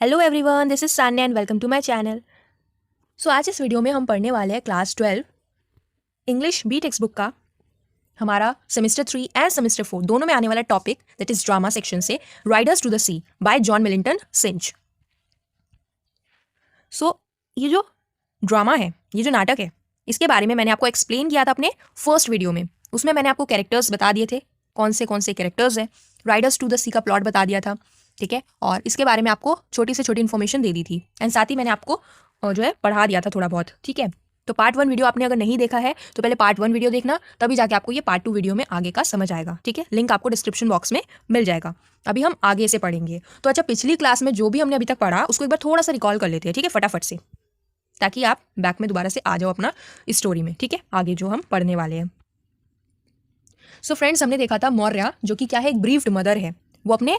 Hello everyone, this is Sanya and welcome to my channel. So आज इस video में हम पढ़ने वाले हैं class 12 English B textbook का हमारा सेमेस्टर 3 एंड सेमेस्टर 4 दोनों में आने वाला topic that is drama section से riders to the sea by John Millington Synge. So ये जो ड्रामा है, ये जो नाटक है, इसके बारे में मैंने आपको एक्सप्लेन किया था अपने फर्स्ट वीडियो में। उसमें मैंने आपको कैरेक्टर्स बता दिए थे, कौन से कैरेक्टर्स हैं, राइडर्स टू द सी का प्लॉट बता दिया था, ठीक है। और इसके बारे में आपको छोटी से छोटी इन्फॉर्मेशन दे दी थी एंड साथ ही मैंने आपको जो है पढ़ा दिया था थोड़ा बहुत, ठीक है। तो पार्ट 1 वीडियो आपने अगर नहीं देखा है तो पहले पार्ट 1 वीडियो देखना, तभी जाके आपको ये पार्ट 2 वीडियो में आगे का समझ आएगा, ठीक है। लिंक आपको डिस्क्रिप्शन बॉक्स में मिल जाएगा। अभी हम आगे से पढ़ेंगे। तो अच्छा, पिछली क्लास में जो भी हमने अभी तक पढ़ा उसको एक बार थोड़ा सा रिकॉल कर लेते हैं, ठीक है, फटाफट से, ताकि आप बैक में दोबारा से आ जाओ अपना स्टोरी में, ठीक है, आगे जो हम पढ़ने वाले हैं। सो फ्रेंड्स, हमने देखा था मौर्या जो कि क्या है, एक ब्रीफ्ड मदर है। वो अपने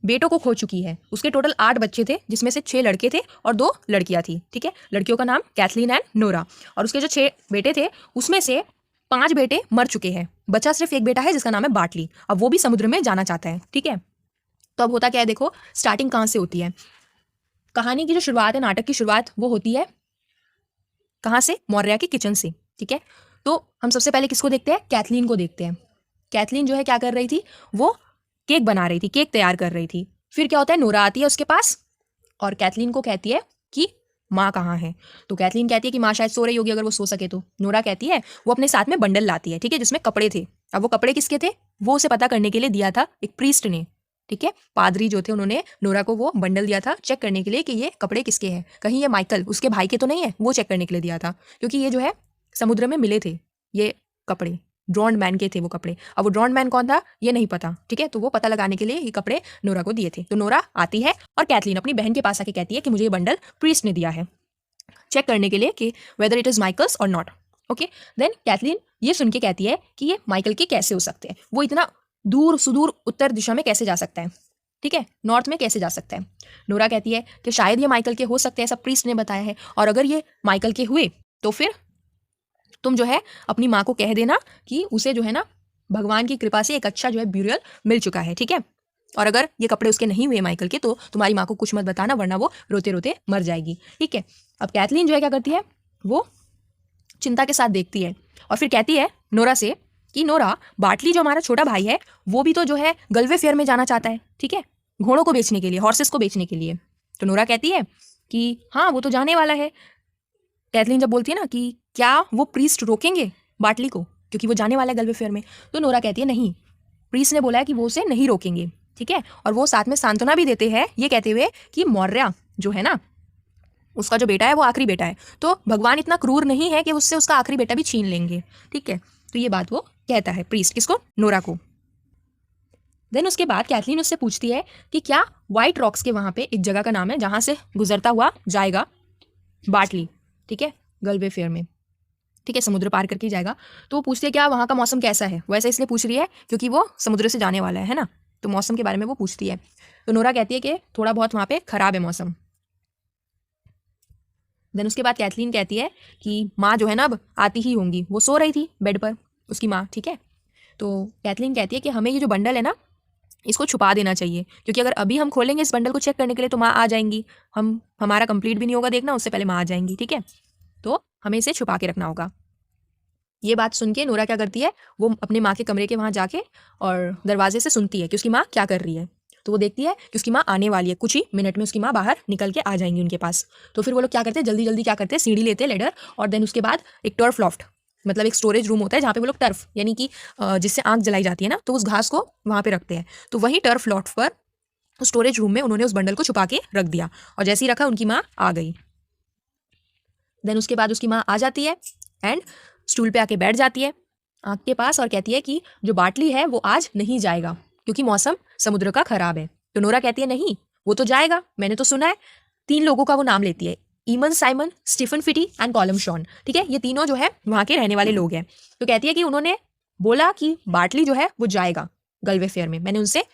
बेटों को खो चुकी है। उसके टोटल 8 बच्चे थे, जिसमें से 6 लड़के थे और 2 लड़कियां थी, ठीक है। लड़कियों का नाम कैथलीन एंड नोरा। और उसके जो 6 बेटे थे उसमें से 5 बेटे मर चुके हैं। बचा सिर्फ एक बेटा है जिसका नाम है बाटली। अब वो भी समुद्र में जाना चाहता है, ठीक है। तो अब होता क्या है, देखो स्टार्टिंग कहाँ से होती है। कहानी की जो शुरुआत है, नाटक की शुरुआत, वो होती है कहाँ से, मौर्या की किचन से, ठीक है। तो हम सबसे पहले किसको देखते हैं, कैथलीन को देखते हैं। कैथलीन जो है क्या कर रही थी, वो केक बना रही थी, केक तैयार कर रही थी। फिर क्या होता है, नोरा आती है उसके पास और कैथलीन को कहती है कि माँ कहाँ है। तो कैथलीन कहती है कि माँ शायद सो रही होगी, अगर वो सो सके तो। नोरा कहती है, वो अपने साथ में बंडल लाती है, ठीक है, जिसमें कपड़े थे। अब वो कपड़े किसके थे, वो उसे पता करने के लिए दिया था एक प्रीस्ट ने, ठीक है। पादरी जो थे उन्होंने नोरा को वो बंडल दिया था चेक करने के लिए कि ये कपड़े किसके हैं, कहीं ये माइकल उसके भाई के तो नहीं है, वो चेक करने के लिए दिया था। क्योंकि ये जो है समुद्र में मिले थे ये कपड़े, ड्रॉन्ड मैन के थे वो कपड़े। अब वो ड्रॉन्ड मैन कौन था ये नहीं पता, ठीक है। तो वो पता लगाने के लिए ये कपड़े नोरा को दिए थे। तो नोरा आती है और कैथलीन अपनी बहन के पास आके कहती है कि मुझे ये बंडल प्रीस्ट ने दिया है चेक करने के लिए कि वेदर इट इज माइकल्स और नॉट, ओके। देन कैथलीन ये सुन के कहती है कि ये माइकल के कैसे हो सकते हैं, वो इतना दूर सुदूर उत्तर दिशा में कैसे जा सकता है, ठीक है, नॉर्थ में कैसे जा सकता है। नोरा कहती है कि शायद ये माइकल के हो सकते हैं, ऐसा प्रीस्ट ने बताया है। और अगर ये माइकल के हुए तो फिर तुम जो है अपनी माँ को कह देना कि उसे जो है ना भगवान की कृपा से एक अच्छा जो है ब्यूरियल मिल चुका है, ठीक है। और अगर ये कपड़े उसके नहीं हुए माइकल के तो तुम्हारी माँ को कुछ मत बताना, वरना वो रोते रोते मर जाएगी, ठीक है। अब कैथलीन जो है क्या करती है, वो चिंता के साथ देखती है और फिर कहती है नोरा से कि नोरा, बाटली जो हमारा छोटा भाई है वो भी तो जो है गलवे फेयर में जाना चाहता है, ठीक है, घोड़ों को बेचने के लिए, हॉर्सेस को बेचने के लिए। तो नोरा कहती है कि हाँ वो तो जाने वाला है। कैथलीन जब बोलती है ना कि क्या वो प्रीस्ट रोकेंगे बाटली को क्योंकि वो जाने वाला है गलवे फेयर में, तो नोरा कहती है नहीं, प्रीस्ट ने बोला है कि वो उसे नहीं रोकेंगे, ठीक है। और वो साथ में सांत्वना भी देते हैं ये कहते हुए कि मौर्या जो है ना, उसका जो बेटा है वो आखिरी बेटा है, तो भगवान इतना क्रूर नहीं है कि उससे उसका आखिरी बेटा भी छीन लेंगे, ठीक है। तो ये बात वो कहता है प्रीस्ट, किसको, नोरा को। देन उसके बाद कैथलीन उससे पूछती है कि क्या व्हाइट रॉक्स के वहाँ पे एक जगह का नाम है जहाँ से गुजरता हुआ जाएगा बाटली, ठीक है, गलवे फेयर में, ठीक है, समुद्र पार करके जाएगा। तो वो पूछती है क्या वहाँ का मौसम कैसा है। वैसे इसलिए पूछ रही है क्योंकि वो समुद्र से जाने वाला है ना, तो मौसम के बारे में वो पूछती है। तो नोरा कहती है कि थोड़ा बहुत वहाँ पे खराब है मौसम। देन उसके बाद कैथलीन कहती है कि माँ जो है ना अब आती ही होंगी, वो सो रही थी बेड पर उसकी माँ, ठीक है। तो कैथलीन कहती है कि हमें ये जो बंडल है ना इसको छुपा देना चाहिए, क्योंकि अगर अभी हम खोलेंगे इस बंडल को चेक करने के लिए तो माँ आ जाएंगी, हमारा कंप्लीट भी नहीं होगा देखना, उससे पहले माँ आ जाएंगी, ठीक है। तो हमें इसे छुपा के रखना होगा। ये बात सुन के नोरा क्या करती है, वो अपने माँ के कमरे के वहाँ जाके और दरवाजे से सुनती है कि उसकी माँ क्या कर रही है। तो वो देखती है कि उसकी माँ आने वाली है, कुछ ही मिनट में उसकी माँ बाहर निकल के आ जाएंगी उनके पास। तो फिर वो लोग क्या करते हैं, जल्दी जल्दी क्या करते हैं, सीढ़ी लेते हैं, लेडर, और देन उसके बाद एक टर्फ लॉफ्ट, मतलब एक स्टोरेज रूम होता है जहाँ पे वो लोग टर्फ यानी कि जिससे आग जलाई जाती है ना, तो उस घास को वहाँ पे रखते हैं। तो वही टर्फ लॉफ्ट पर स्टोरेज रूम में उन्होंने उस बंडल को छुपा के रख दिया और जैसे ही रखा उनकी माँ आ गई। देन उसके बाद उसकी माँ आ जाती है एंड स्टूल पे आके बैठ जाती है आग के पास और कहती है कि जो बाटली है वो आज नहीं जाएगा क्योंकि मौसम समुद्र का खराब है। तो नोरा कहती है नहीं, वो तो जाएगा, मैंने तो सुना है। 3 लोगों का वो नाम लेती है, ईमन, साइमन, स्टीफन फिटी एंड कॉलम शॉन, ठीक है, ये तीनों जो है वहाँ के रहने वाले लोग हैं। तो कहती है कि उन्होंने बोला कि बाटली जो है वो जाएगा गलवे फेयर में, मैंने उनसे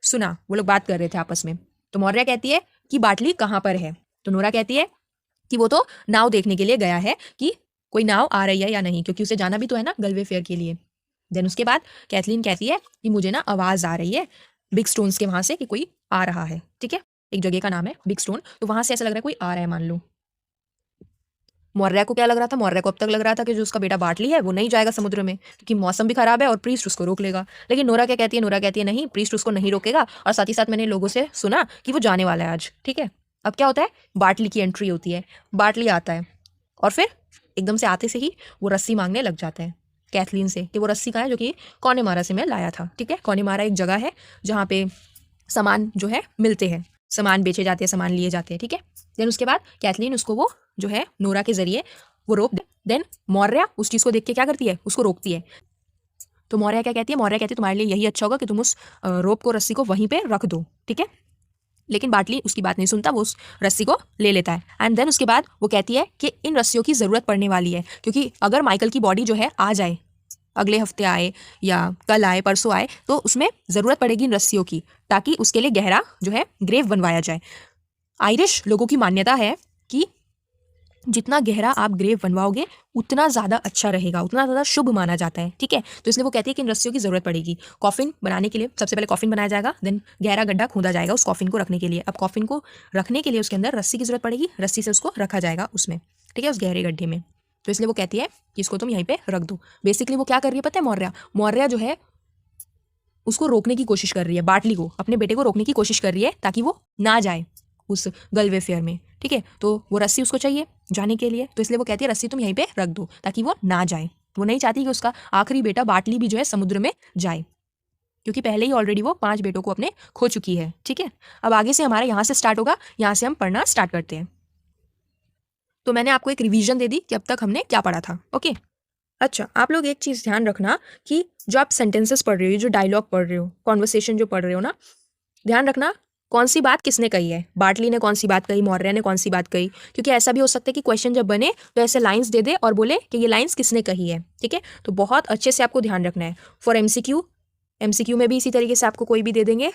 सुना, वो लोग बात कर रहे थे आपस में। तो मौर्या कहती है कि बाटली कहाँ पर है। तो नोरा कहती है कि वो तो नाव देखने के लिए गया है कि कोई नाव आ रही है या नहीं, क्योंकि उसे जाना भी तो है ना गलवे फेयर के लिए। देन उसके बाद कैथलीन कहती है कि मुझे ना आवाज़ आ रही है बिग स्टोन्स के वहाँ से कि कोई आ रहा है, ठीक है। एक जगह का नाम है बिग स्टोन। तो वहां से ऐसा लग रहा है कोई आ रहा है मान लो। मौर्य को क्या लग रहा था, मौर्य को अब तक लग रहा था कि जो उसका बेटा बाटली है वो नहीं जाएगा समुद्र में क्योंकि मौसम भी खराब है और प्रीस्ट उसको रोक लेगा। लेकिन नोरा क्या कहती है, नोरा कहती है नहीं, प्रीस्ट उसको नहीं रोकेगा। और साथ ही साथ मैंने लोगों से सुना कि वो जाने वाला है आज। ठीक है, अब क्या होता है, बाटली की एंट्री होती है। बाटली आता है और फिर एकदम से आते से ही वो रस्सी मांगने लग जाता है कैथलीन से कि वो रस्सी कहाँ है, जो कि कौनेमारा से मैं लाया था। ठीक है, कौनेमारा एक जगह है जहाँ पे सामान जो है मिलते हैं, सामान बेचे जाते हैं, सामान लिए जाते हैं। ठीक है, देन उसके बाद कैथलीन उसको वो जो है नोरा के जरिए वो रोक दे। देन मौर्य उस चीज़ को देख के क्या करती है, उसको रोकती है। तो मौर्य क्या कहती है, मौर्य कहती है तुम्हारे लिए यही अच्छा होगा कि तुम उस रोप को, रस्सी को वहीं पे रख दो। ठीक है, लेकिन बाटली उसकी बात नहीं सुनता, वो उस रस्सी को ले लेता है। एंड देन उसके बाद वो कहती है कि इन रस्सियों की ज़रूरत पड़ने वाली है क्योंकि अगर माइकल की बॉडी जो है आ जाए, अगले हफ्ते आए या कल आए, परसों आए, तो उसमें ज़रूरत पड़ेगी इन रस्सियों की ताकि उसके लिए गहरा जो है ग्रेव बनवाया जाए। आयरिश लोगों की मान्यता है कि जितना गहरा आप ग्रेव बनवाओगे उतना ज़्यादा अच्छा रहेगा, उतना ज़्यादा शुभ माना जाता है। ठीक है, तो इसलिए वो कहती है कि इन रस्सियों की ज़रूरत पड़ेगी। कॉफिन बनाने के लिए सबसे पहले कॉफिन बनाया जाएगा, देन गहरा गड्ढा खोदा जाएगा उस कॉफिन को रखने के लिए। अब कॉफिन को रखने के लिए उसके अंदर रस्सी की ज़रूरत पड़ेगी, रस्सी से उसको रखा जाएगा उसमें। ठीक है, उस गहरे गड्ढे में। तो इसलिए वो कहती है कि इसको तुम यहीं पर रख दो। बेसिकली वो क्या कर रही है पता है, मौर्य जो है उसको रोकने की कोशिश कर रही है, बाटली को, अपने बेटे को रोकने की कोशिश कर रही है ताकि वो ना जाए उस गलवे फेयर में। ठीक है, तो वो रस्सी उसको चाहिए जाने के लिए, तो इसलिए वो कहती है रस्सी तुम यहीं पे रख दो ताकि वो ना जाए। वो नहीं चाहती कि उसका आखिरी बेटा बाटली भी जो है समुद्र में जाए क्योंकि पहले ही ऑलरेडी वो 5 बेटों को अपने खो चुकी है। ठीक है, अब आगे से हमारा यहाँ से स्टार्ट होगा, यहाँ से हम पढ़ना स्टार्ट करते हैं। तो मैंने आपको एक रिवीजन दे दी कि अब तक हमने क्या पढ़ा था। ओके, अच्छा आप लोग एक चीज़ ध्यान रखना कि जो आप सेंटेंसेस पढ़ रहे हो, जो डायलॉग पढ़ रहे हो, कॉन्वर्सेशन जो पढ़ रहे हो ना, ध्यान रखना कौन सी बात किसने कही है। बाटली ने कौन सी बात कही, मौर्य ने कौन सी बात कही, क्योंकि ऐसा भी हो सकता है कि क्वेश्चन जब बने तो ऐसे लाइंस दे दे और बोले कि ये लाइंस किसने कही है। ठीक है, तो बहुत अच्छे से आपको ध्यान रखना है। फॉर एमसीक्यू में भी इसी तरीके से आपको कोई भी दे देंगे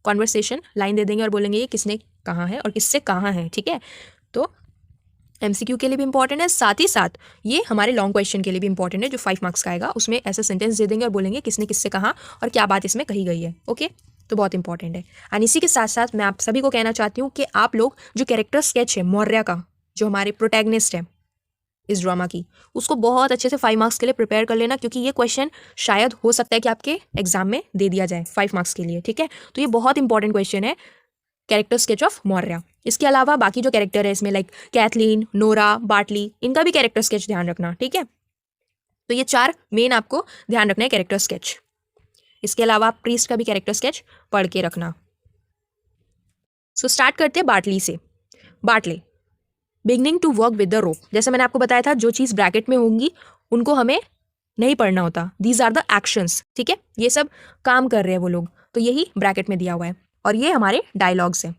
कॉन्वर्सेशन, लाइन दे देंगे और बोलेंगे ये किसने कहा है और किससे कहा है। ठीक है, तो एमसीक्यू के लिए भी इंपॉर्टेंट है, साथ ही साथ ये हमारे लॉन्ग क्वेश्चन के लिए भी इंपॉर्टेंट है जो 5 मार्क्स का आएगा। उसमें ऐसा सेंटेंस दे देंगे और बोलेंगे किसने किससे कहा और क्या बात इसमें कही गई है। ओके, तो बहुत इंपॉर्टेंट है। एंड इसी के साथ साथ मैं आप सभी को कहना चाहती हूँ कि आप लोग जो कैरेक्टर स्केच है मौर्य का, जो हमारे प्रोटैगनिस्ट है इस ड्रामा की, उसको बहुत अच्छे से 5 मार्क्स के लिए प्रिपेयर कर लेना क्योंकि ये क्वेश्चन शायद हो सकता है कि आपके एग्जाम में दे दिया जाए 5 मार्क्स के लिए। ठीक है, तो ये बहुत इंपॉर्टेंट क्वेश्चन है, कैरेक्टर स्केच ऑफ मौर्य। इसके अलावा बाकी जो कैरेक्टर है इसमें लाइक कैथलीन, नोरा, बाटली, इनका भी कैरेक्टर स्केच ध्यान रखना। ठीक है, तो ये 4 मेन आपको ध्यान रखना है कैरेक्टर स्केच। इसके अलावा आप प्रीस्ट का भी कैरेक्टर स्केच पढ़ के रखना। सो स्टार्ट करते हैं बाटली से। Bartley beginning to work with the rope. जैसे मैंने आपको बताया था जो चीज़ ब्रैकेट में होंगी उनको हमें नहीं पढ़ना होता, दीज आर द एक्शंस। ठीक है, ये सब काम कर रहे हैं वो लोग, तो यही ब्रैकेट में दिया हुआ है और ये हमारे डायलॉग्स हैं।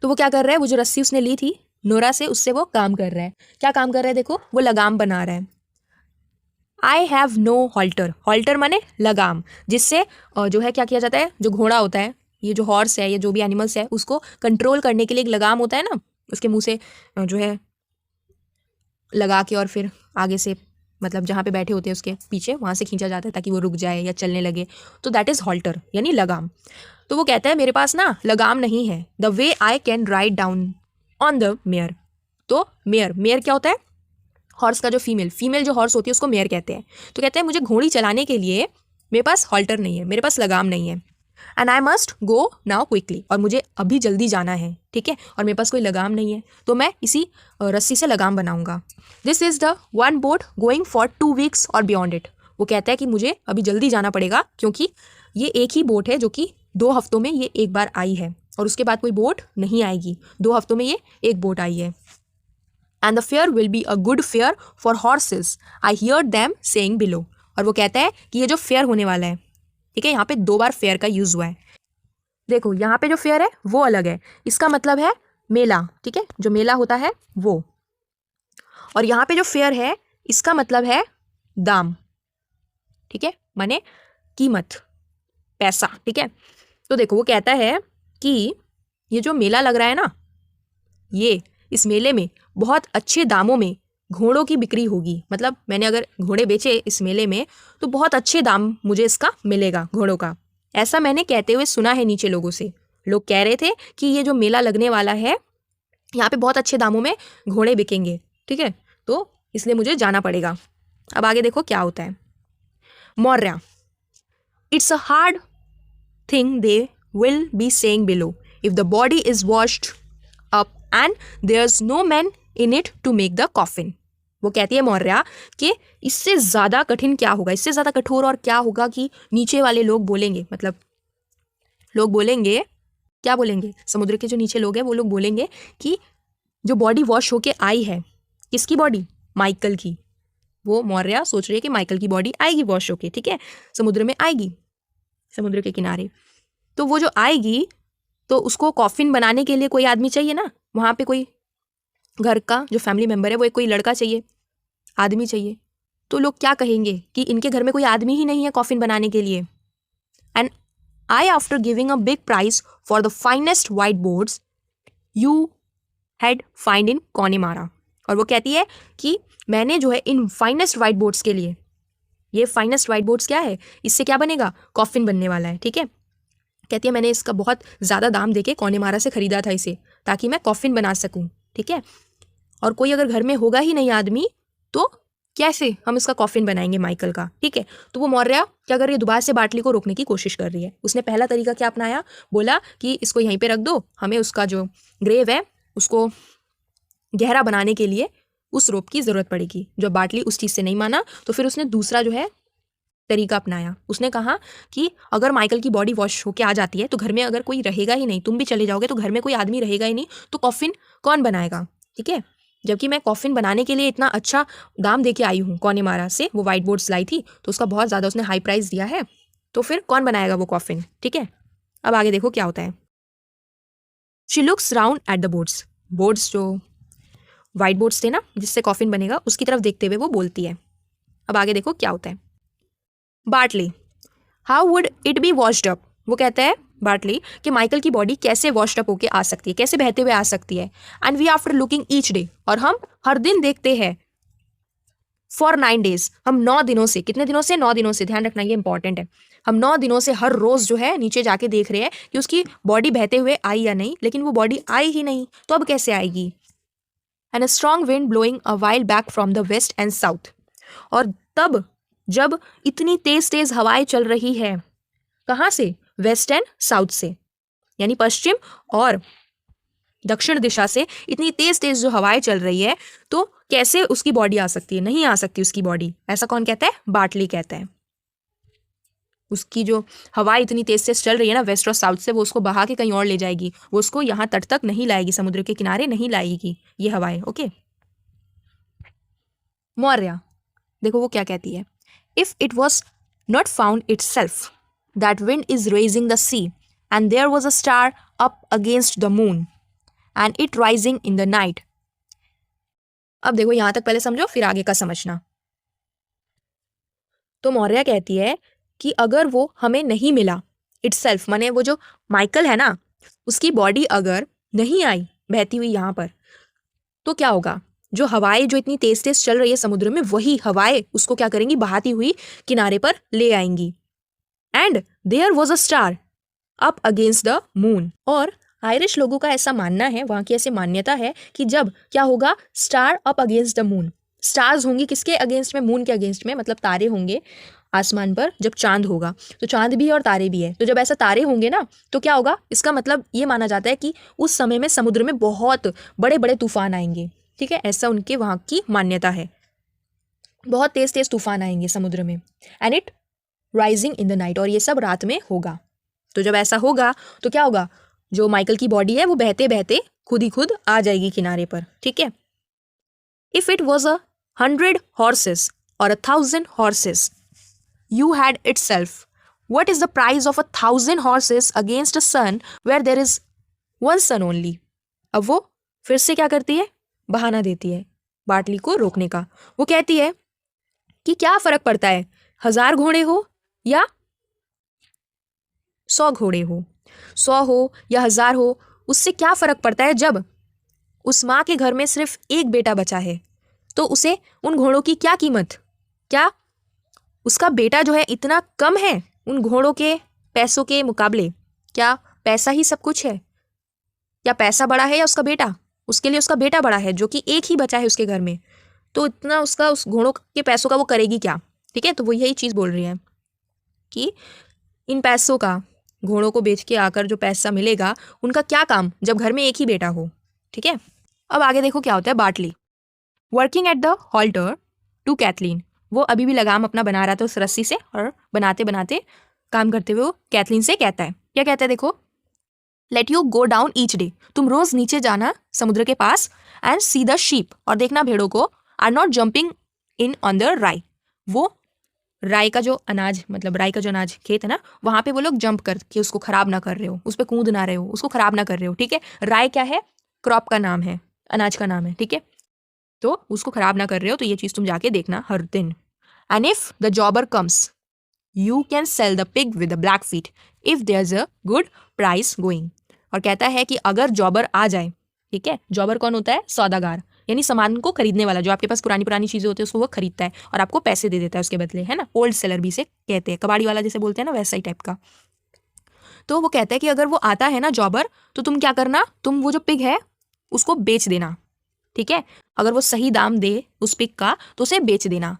तो वो क्या कर रहा है, वो जो रस्सी उसने ली थी नोरा से, उससे वो काम कर रहा है। क्या काम कर रहा है, देखो वो लगाम बना रहा है। I have no halter, halter माने लगाम, जिससे जो है क्या किया जाता है, जो घोड़ा होता है, ये जो हॉर्स है, ये जो भी एनिमल्स है, उसको कंट्रोल करने के लिए एक लगाम होता है ना, उसके मुंह से जो है लगा के और फिर आगे से मतलब जहाँ पे बैठे होते हैं उसके पीछे वहाँ से खींचा जाता है ताकि वो रुक जाए या चलने लगे, तो दैट इज़ हॉल्टर यानी लगाम। तो वो कहता है मेरे पास ना लगाम नहीं है, the way I can ride down on the mayor. तो मेयर क्या होता है, हॉर्स का जो फीमेल जो हॉर्स होती है उसको मेयर कहते हैं। तो कहते हैं मुझे घोड़ी चलाने के लिए मेरे पास हॉल्टर नहीं है, मेरे पास लगाम नहीं है, and I must go now quickly, और मुझे अभी जल्दी जाना है। ठीक है, और मेरे पास कोई लगाम नहीं है तो मैं इसी रस्सी से लगाम बनाऊंगा। This is the one boat going for 2 weeks और बियॉन्ड इट। वो कहता है कि मुझे अभी जल्दी जाना पड़ेगा क्योंकि ये एक ही बोट है जो कि 2 हफ्तों में ये एक बार आई है और उसके बाद कोई बोट नहीं आएगी। 2 हफ्तों में ये एक बोट आई है। And the fair will be a good fair for horses, I hear them saying below. और वो कहता है कि ये जो फेयर होने वाला है, ठीक है, यहाँ पे 2 बार फेयर का यूज़ हुआ है। देखो यहाँ पे जो फेयर है वो अलग है, इसका मतलब है मेला। ठीक है, जो मेला होता है वो, और यहाँ पे जो फेयर है इसका मतलब है दाम। ठीक है, माने कीमत, पैसा। ठीक है, तो देखो वो कहता है कि ये जो मेला लग रहा है ना, ये इस मेले में बहुत अच्छे दामों में घोड़ों की बिक्री होगी। मतलब मैंने अगर घोड़े बेचे इस मेले में तो बहुत अच्छे दाम मुझे इसका मिलेगा घोड़ों का, ऐसा मैंने कहते हुए सुना है नीचे लोगों से। लोग कह रहे थे कि ये जो मेला लगने वाला है यहाँ पे बहुत अच्छे दामों में घोड़े बिकेंगे, ठीक है, तो इसलिए मुझे जाना पड़ेगा। अब आगे देखो क्या होता है। Maurya, it's a hard thing they will be saying below if the body is washed up and there's no man in it to make the coffin. वो कहती है मौर्या कि इससे ज़्यादा कठिन क्या होगा, इससे ज़्यादा कठोर और क्या होगा कि नीचे वाले लोग बोलेंगे, मतलब लोग बोलेंगे, क्या बोलेंगे, समुद्र के जो नीचे लोग हैं वो लोग बोलेंगे कि जो बॉडी वॉश होके आई है, किसकी बॉडी, माइकल की। वो मौर्या सोच रही है कि माइकल की बॉडी आएगी वॉश होके, ठीक है, समुद्र में आएगी, समुद्र के किनारे। तो वो जो आएगी तो उसको कॉफिन बनाने के लिए कोई आदमी चाहिए ना, वहाँ पे कोई घर का जो फैमिली मेम्बर है वो एक कोई लड़का चाहिए, आदमी चाहिए। तो लोग क्या कहेंगे कि इनके घर में कोई आदमी ही नहीं है कॉफिन बनाने के लिए। And I after giving a big price for the finest white boards you had find in Connemara. और वो कहती है कि मैंने जो है इन फाइनेस्ट वाइट बोर्ड्स के लिए, ये फाइनेस्ट वाइट बोर्ड्स क्या है, इससे क्या बनेगा, कॉफिन बनने वाला है, ठीक है। कहती है मैंने इसका बहुत ज़्यादा दाम देके कॉनिमारा से ख़रीदा था इसे, ताकि मैं कॉफिन बना सकूं, ठीक है। और कोई अगर घर में होगा ही नहीं आदमी तो कैसे हम इसका कॉफिन बनाएंगे माइकल का, ठीक है। तो वो मौर्य क्या कर रही है, दोबारा से बाटली को रोकने की कोशिश कर रही है। उसने पहला तरीका क्या अपनाया, बोला कि इसको यहीं पे रख दो, हमें उसका जो ग्रेव है उसको गहरा बनाने के लिए उस रोप की ज़रूरत पड़ेगी। जब बाटली उस चीज़ से नहीं माना तो फिर उसने दूसरा जो है तरीका अपनाया। उसने कहा कि अगर माइकल की बॉडी वॉश होके आ जाती है तो घर में अगर कोई रहेगा ही नहीं, तुम भी चले जाओगे तो घर में कोई आदमी रहेगा ही नहीं, तो कॉफिन कौन बनाएगा, ठीक है। जबकि मैं कॉफिन बनाने के लिए इतना अच्छा दाम दे के आई हूँ कॉनिमारा से, वो वाइट बोर्ड्स लाई थी तो उसका बहुत ज़्यादा उसने हाई प्राइस दिया है, तो फिर कौन बनाएगा वो कॉफिन, ठीक है। अब आगे देखो क्या होता है। She looks round at the boards, boards जो वाइट बोर्ड्स थे ना जिससे कॉफिन बनेगा उसकी तरफ देखते हुए वो बोलती है। अब आगे देखो क्या होता है। Bartley, how would it be washed up. वो कहता है बार्टली कि माइकल की बॉडी कैसे वॉश्ड अप होके आ सकती है, कैसे बहते हुए आ सकती है। And we after looking each day, और हम हर दिन देखते हैं। फॉर 9 days, हम 9 दिनों से, कितने दिनों से, 9 दिनों से, ध्यान रखना ये इंपॉर्टेंट है। हम 9 दिनों से हर रोज जो है नीचे जाके देख रहे हैं कि उसकी बॉडी बहते हुए आई या नहीं, लेकिन वो बॉडी आई ही नहीं, तो अब कैसे आएगी। And a strong wind blowing a while back from the west and south, और तब जब इतनी तेज तेज हवाएं चल रही है, कहाँ से, वेस्ट एंड साउथ से, यानी पश्चिम और दक्षिण दिशा से इतनी तेज तेज जो हवाएं चल रही है, तो कैसे उसकी बॉडी आ सकती है, नहीं आ सकती उसकी बॉडी। ऐसा कौन कहता है, बार्टली कहता है। उसकी जो हवा इतनी तेज तेज चल रही है ना वेस्ट और साउथ से, वो उसको बहा के कहीं और ले जाएगी, वो उसको यहाँ तट तक नहीं लाएगी, समुद्र के किनारे नहीं लाएगी ये हवाएं, ओके। मौर्य, देखो वो क्या कहती है। If it was not found itself that wind is raising the sea and there was a star up against the moon and it rising in the night. अब देखो यहां तक पहले समझो फिर आगे का समझना। तो मौर्य कहती है कि अगर वो हमें नहीं मिला, इटसेल्फ माने वो जो माइकल है ना उसकी बॉडी अगर नहीं आई बहती हुई यहाँ पर, तो क्या होगा, जो हवाएं जो इतनी तेज तेज चल रही है समुद्र में, वही हवाएं उसको क्या करेंगी, बहाती हुई किनारे पर ले आएंगी। And there was a star up against the moon, और आयरिश लोगों का ऐसा मानना है, वहाँ की ऐसी मान्यता है कि जब क्या होगा, star up against the moon, stars होंगी किसके अगेंस्ट में, मून के अगेंस्ट में, मतलब तारे होंगे आसमान पर। जब चांद होगा तो चांद भी और तारे भी है, तो जब ऐसा तारे होंगे ना तो क्या होगा, इसका मतलब ये माना जाता है कि उस समय में समुद्र में बहुत बड़े बड़े तूफान आएंगे, ठीक है, ऐसा उनके वहाँ की मान्यता है। बहुत तेज तेज तूफान आएंगे समुद्र में। And it rising in the night, और ये सब रात में होगा। तो जब ऐसा होगा तो क्या होगा, जो माइकल की बॉडी है वो बहते बहते खुद ही खुद आ जाएगी किनारे पर, ठीक है। If it was 100 horses or 1,000 horses you had itself, what is the price of 1,000 horses against a sun where there is one sun only। अब वो फिर से क्या करती है, बहाना देती है बाटली को रोकने का। वो कहती है कि क्या फर्क पड़ता है, 1000 घोड़े हो या 100 घोड़े हो, 100 हो या 1000 हो, उससे क्या फर्क पड़ता है, जब उस माँ के घर में सिर्फ एक बेटा बचा है तो उसे उन घोड़ों की क्या कीमत, क्या उसका बेटा जो है इतना कम है उन घोड़ों के पैसों के मुकाबले, क्या पैसा ही सब कुछ है, या पैसा बड़ा है या उसका बेटा? उसके लिए उसका बेटा बड़ा है जो कि एक ही बचा है उसके घर में, तो इतना उसका उस घोड़ों के पैसों का वो करेगी क्या? ठीक है, तो वो यही चीज़ बोल रही है कि इन पैसों का, घोड़ों को बेच के आकर जो पैसा मिलेगा, उनका क्या काम जब घर में एक ही बेटा हो। ठीक है, अब आगे देखो क्या होता है। Bartley working at the halter to Cathleen, वो अभी भी लगाम अपना बना रहा था उस रस्सी से, और बनाते बनाते काम करते हुए वो कैथलीन से कहता है, क्या कहता है देखो, let you go down each day, तुम रोज नीचे जाना समुद्र के पास, एंड सी द शीप, और देखना भेड़ों को, are not jumping in on the rye, वो राई का जो अनाज, मतलब राई का जो अनाज खेत है ना, वहाँ पे वो लोग जंप करके उसको खराब ना कर रहे हो, उस पर कूद ना रहे हो, उसको खराब ना कर रहे हो। ठीक है, राई क्या है? क्रॉप का नाम है, अनाज का नाम है। ठीक है, तो उसको खराब ना कर रहे हो, तो ये चीज़ तुम जाके देखना हर दिन। And if the jobber comes you can sell the pig with the black feet if there is a good price going, और कहता है कि अगर जॉबर आ जाए, ठीक है, जॉबर कौन होता है? सौदागार, यानी सामान को खरीदने वाला, जो आपके पास पुरानी पुरानी चीज़ें होती है उसको वो खरीदता है और आपको पैसे दे देता है उसके बदले, है ना, ओल्ड सेलर भी से कहते हैं, कबाड़ी वाला जैसे बोलते हैं ना, वैसा ही टाइप का। तो वो कहता है कि अगर वो आता है ना जॉबर, तो तुम क्या करना, तुम वो जो पिग है उसको बेच देना। ठीक है, अगर वो सही दाम दे उस पिग का तो उसे बेच देना।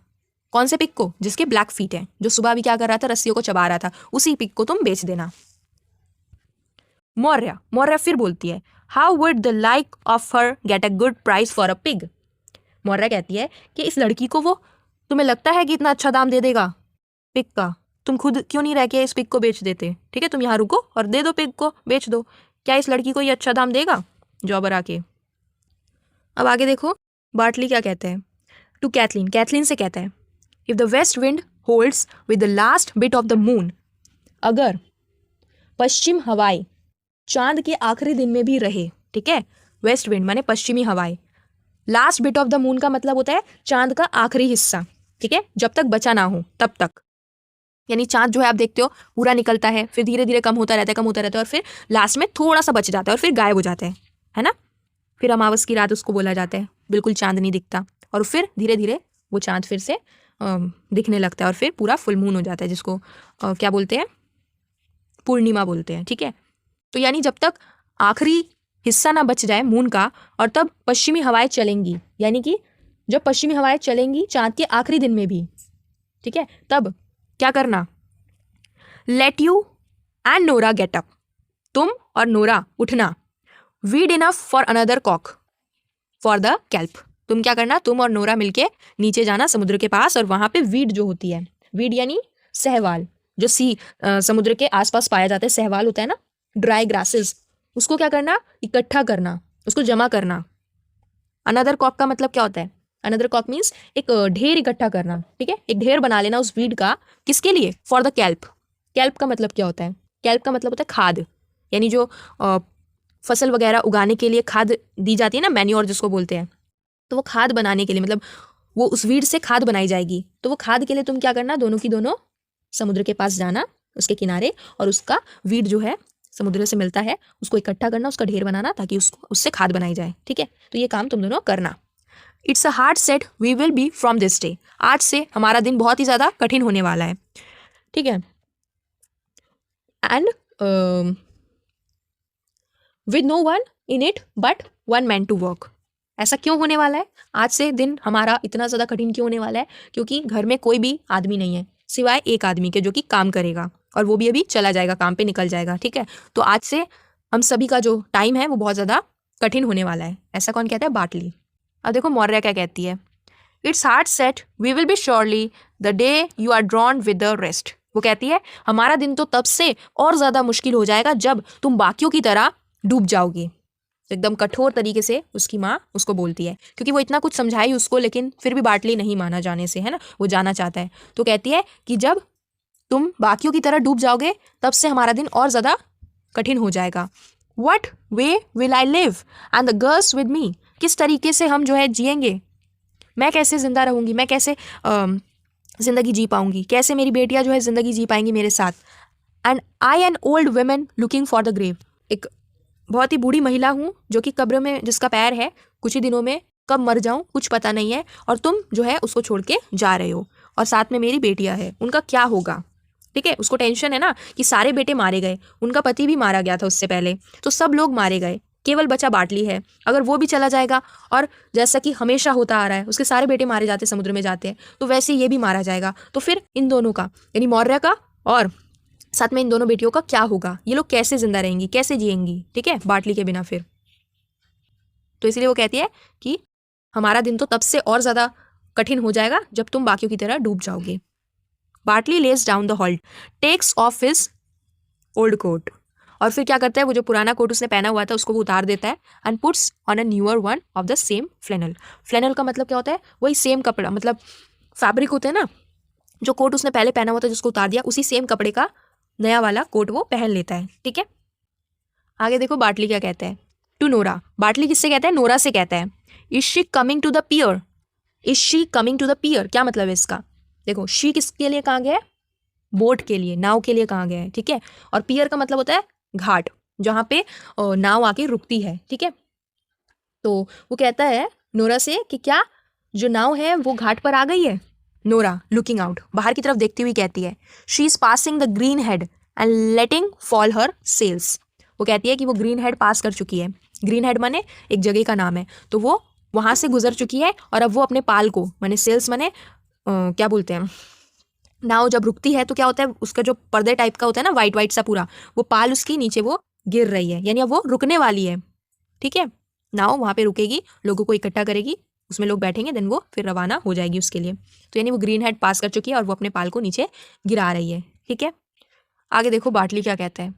कौन से पिग को? जिसके ब्लैक फीट है, जो सुबह भी क्या कर रहा था, रस्सियों को चबा रहा था, उसी पिग को तुम बेच देना। मौर्या फिर बोलती है, how would the like of her get a good price for a pig. Maurya कहती है कि इस लड़की को वो, तुम्हें लगता है कि इतना अच्छा दाम दे देगा पिग का? तुम खुद क्यों नहीं रह के इस पिग को बेच देते? ठीक है, तुम यहाँ रुको और दे दो, पिग को बेच दो। क्या इस लड़की को ये अच्छा दाम देगा जॉबर आके? अब आगे देखो बार्टली क्या कहते हैं टू कैथलीन, कैथलीन से कहता है, if the west wind holds with the last bit of the moon, अगर पश्चिम हवाएं चांद के आखिरी दिन में भी रहे, ठीक है, वेस्ट विंड माने पश्चिमी हवाएं, last bit of the moon का मतलब होता है चांद का आखिरी हिस्सा, ठीक है, जब तक बचा ना हो तब तक, यानी चांद जो है आप देखते हो पूरा निकलता है, फिर धीरे धीरे कम होता रहता है, कम होता रहता है, और फिर लास्ट में थोड़ा सा बच जाता है और फिर गायब हो जाता है ना, फिर अमावस की रात उसको बोला जाता है, बिल्कुल चांद नहीं दिखता, और फिर धीरे धीरे वो चांद फिर से दिखने लगता है और फिर पूरा फुल मून हो जाता है, जिसको क्या बोलते हैं, पूर्णिमा बोलते हैं। ठीक है, तो यानी जब तक आखिरी हिस्सा ना बच जाए मून का, और तब पश्चिमी हवाएं चलेंगी, यानी कि जब पश्चिमी हवाएं चलेंगी चांद के आखिरी दिन में भी, ठीक है, तब क्या करना, let you and Nora get up, तुम और नोरा उठना, weed enough for another cock for the kelp, तुम क्या करना, तुम और नोरा मिलके नीचे जाना समुद्र के पास, और वहां पे वीड जो होती है, वीड यानी सहवाल, जो समुद्र के आसपास पाया जाता है, सहवाल होता है ना, ड्राई ग्रासेस, उसको क्या करना, इकट्ठा करना, उसको जमा करना। अनदर कॉक का मतलब क्या होता है? अनदर कॉक मीन्स एक ढेर इकट्ठा करना। ठीक है, एक ढेर बना लेना उस वीड का, किसके लिए? For the kelp. कैल्प का मतलब क्या होता है? कैल्प का मतलब होता है खाद, यानी जो फसल वगैरह उगाने के लिए खाद दी जाती है ना, मैन्योर जिसको बोलते हैं, तो वो खाद बनाने के लिए, मतलब वो उस वीड से खाद बनाई जाएगी, तो वो खाद के लिए तुम क्या करना, दोनों की दोनों समुद्र के पास जाना, उसके किनारे, और उसका वीड जो है समुद्र से मिलता है उसको इकट्ठा करना, उसका ढेर बनाना, ताकि उसको उससे खाद बनाई जाए। ठीक है, तो ये काम तुम दोनों करना। It's a hard set we will be from this day, आज से हमारा दिन बहुत ही ज़्यादा कठिन होने वाला है। ठीक है, and with no one in it but one man to work. ऐसा क्यों होने वाला है? आज से दिन हमारा इतना ज़्यादा कठिन क्यों होने वाला है? क्योंकि घर में कोई भी आदमी नहीं है सिवाय एक आदमी के, जो कि काम करेगा, और वो भी अभी चला जाएगा, काम पे निकल जाएगा। ठीक है, तो आज से हम सभी का जो टाइम है वो बहुत ज़्यादा कठिन होने वाला है। ऐसा कौन कहता है? बार्टली। अब देखो मौर्या क्या कहती है, it's hard set we will be surely the day you are drown with the rest. वो कहती है हमारा दिन तो तब से और ज़्यादा मुश्किल हो जाएगा जब तुम बाकियों की तरह डूब जाओगी। एकदम कठोर तरीके से उसकी माँ उसको बोलती है, क्योंकि वो इतना कुछ समझाई उसको, लेकिन फिर भी बार्टली नहीं माना जाने से, है ना, वो जाना चाहता है। तो कहती है कि जब तुम बाकियों की तरह डूब जाओगे तब से हमारा दिन और ज़्यादा कठिन हो जाएगा। What way will I live and the girls with me, किस तरीके से हम जो है जिएंगे, मैं कैसे ज़िंदा रहूँगी, मैं कैसे ज़िंदगी जी पाऊँगी, कैसे मेरी बेटियाँ जो है ज़िंदगी जी पाएंगी मेरे साथ। And I an old woman looking for the grave, एक बहुत ही बूढ़ी महिला हूँ जो कि कब्र में जिसका पैर है, कुछ ही दिनों में कब मर जाऊँ कुछ पता नहीं है, और तुम जो है उसको छोड़ के जा रहे हो, और साथ में मेरी बेटियाँ हैं, उनका क्या होगा। ठीक है, उसको टेंशन है ना कि सारे बेटे मारे गए, उनका पति भी मारा गया था उससे पहले, तो सब लोग मारे गए, केवल बचा बाटली है, अगर वो भी चला जाएगा और जैसा कि हमेशा होता आ रहा है उसके सारे बेटे मारे जाते समुद्र में जाते हैं, तो वैसे ये भी मारा जाएगा। तो फिर इन दोनों का यानी मौर्य का और साथ में इन दोनों बेटियों का क्या होगा, ये लोग कैसे जिंदा रहेंगी, कैसे जिएंगी, ठीक है, बाटली के बिना फिर। तो इसलिए वो कहती है कि हमारा दिन तो तब से और ज़्यादा कठिन हो जाएगा जब तुम बाकियों की तरह डूब जाओगे। Bartley lays down the halter, takes off his old coat, और फिर क्या करता है, वो जो पुराना कोट उसने पहना हुआ था उसको वो उतार देता है, and puts on a newer one of the same flannel. Flannel का मतलब क्या होता है, वही सेम कपड़ा, मतलब फैब्रिक होते हैं ना, जो कोट उसने पहले पहना हुआ था जिसको उतार दिया, उसी सेम कपड़े का नया वाला कोट वो पहन लेता है, ठीक है। आगे देखो बाटली क्या कहता है, टू नोरा, बाटली किससे कहता है, नोरा से कहता है, is she coming to the pier, is she coming to the pier, क्या मतलब है इसका, देखो शी किसके लिए कहाँ गया है, बोट के लिए, नाव के लिए कहाँ गया है, ठीक है, और पियर का मतलब होता है घाट, जहाँ पे नाव आके रुकती है, ठीक है। तो वो कहता है नोरा से कि क्या जो नाव है वो घाट पर आ गई है। नोरा लुकिंग आउट, बाहर की तरफ देखती हुई कहती है, she is passing the green head and letting fall her sails, वो कहती है कि वो ग्रीन हेड पास कर चुकी है, ग्रीन हेड माने एक जगह का नाम है, तो वो वहाँ से गुजर चुकी है और अब वो अपने पाल को, माने सेल्स माने क्या बोलते हैं, नाव जब रुकती है तो क्या होता है, उसका जो पर्दे टाइप का होता है ना, वाइट वाइट सा पूरा, वो पाल उसकी नीचे वो गिर रही है, यानी अब वो रुकने वाली है, ठीक है। नाव वहाँ पे रुकेगी, लोगों को इकट्ठा करेगी, उसमें लोग बैठेंगे, देन वो फिर रवाना हो जाएगी उसके लिए। तो यानी वो ग्रीन हेड पास कर चुकी है और वो अपने पाल को नीचे गिरा रही है, ठीक है। आगे देखो बाटली क्या कहता है,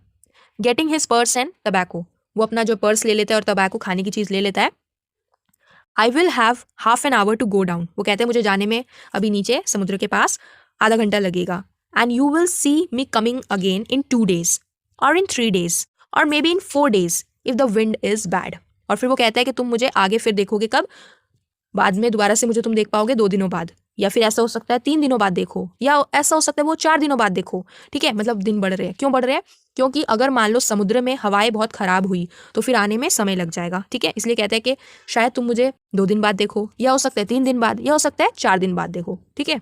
getting his purse and tobacco, वो अपना जो पर्स ले लेता है और टबैको खाने की चीज़ ले लेता है। I will have half an hour to go down, वो कहते हैं मुझे जाने में अभी नीचे समुद्र के पास आधा घंटा लगेगा, and you will C me coming again in 2 days और इन 3 days और may be in 4 days if the wind is bad. और फिर वो कहता है कि तुम मुझे आगे फिर देखोगे कब, बाद में दोबारा से मुझे तुम देख पाओगे 2 दिनों बाद, या फिर ऐसा हो सकता है 3 दिनों बाद देखो, या ऐसा हो सकता है वो 4 दिनों बाद देखो, ठीक है। मतलब दिन बढ़ रहे हैं, क्यों बढ़ रहे हैं, क्योंकि अगर मान लो समुद्र में हवाएं बहुत खराब हुई तो फिर आने में समय लग जाएगा, ठीक है। इसलिए कहते हैं कि शायद तुम मुझे 2 दिन बाद देखो, या हो सकता है 3 दिन बाद, या हो सकता है 4 दिन बाद देखो, ठीक है।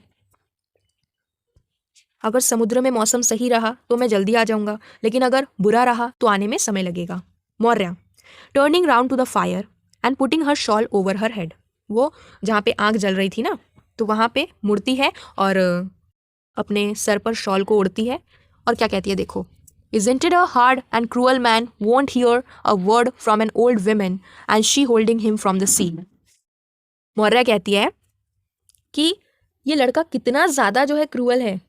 अगर समुद्र में मौसम सही रहा तो मैं जल्दी आ जाऊंगा, लेकिन अगर बुरा रहा तो आने में समय लगेगा। Maurya turning round to the fire and putting her shawl over her head, वो जहाँ पे आग जल रही थी ना, तो वहाँ पे मुड़ती है और अपने सर पर शॉल को ओढ़ती है, और क्या कहती है देखो, Isn't it a hard and cruel man won't hear a word from an old woman and she holding him from the sea? Maurya कहती है कि ये लड़का कितना ज़्यादा जो है क्रूअल है,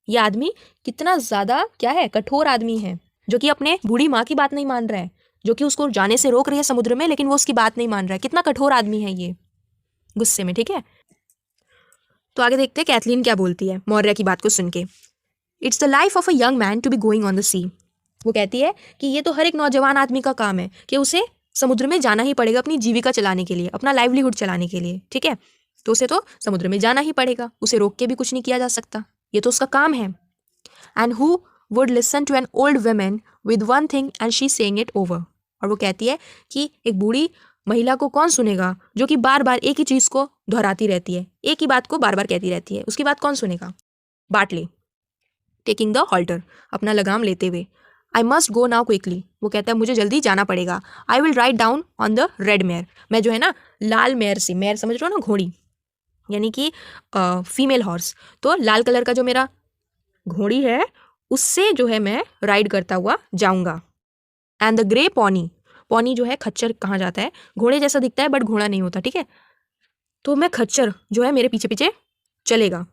ये आदमी कितना ज़्यादा क्या है, कठोर आदमी है, जो कि अपने बूढ़ी माँ की बात नहीं मान रहा है, जो कि उसको जाने से रोक रही है समुद्र में, लेकिन वो उसकी बात नहीं मान रहा है। कितना कठोर आदमी है ये, गुस्से में, ठीक है। तो आगे देखते हैं कैथलीन क्या बोलती है मौर्या की बात को सुन के। It's the life of a young man to be going on the sea, वो कहती है कि ये तो हर एक नौजवान आदमी का काम है कि उसे समुद्र में जाना ही पड़ेगा अपनी जीविका चलाने के लिए, अपना लाइवलीहुड चलाने के लिए, ठीक है। तो उसे तो समुद्र में जाना ही पड़ेगा, उसे रोक के भी कुछ नहीं किया जा सकता, ये तो उसका काम है। And who would listen to an old woman with one thing and she saying it over, और वो कहती है कि एक बूढ़ी महिला को कौन सुनेगा जो कि बार बार एक ही चीज़ को दोहराती रहती है, एक ही बात को बार बार कहती रहती है, उसकी बात कौन सुनेगा। बाटली टेकिंग द हॉल्टर, अपना लगाम लेते हुए, I must go now quickly, वो कहता है मुझे जल्दी जाना पड़ेगा। I will ride down on the red mayor, मैं जो है ना लाल मेयर से, मेयर समझ रहे हो ना, घोड़ी, यानी कि फीमेल हॉर्स, तो लाल कलर का जो मेरा घोड़ी है उससे जो है मैं राइड करता हुआ जाऊंगा। And the grey pony, pony जो है खच्चर कहाँ जाता है, घोड़े जैसा दिखता है बट घोड़ा नहीं होता, ठीक है। तो मैं खच्चर जो है मेरे पीछे पीछे चलेगा,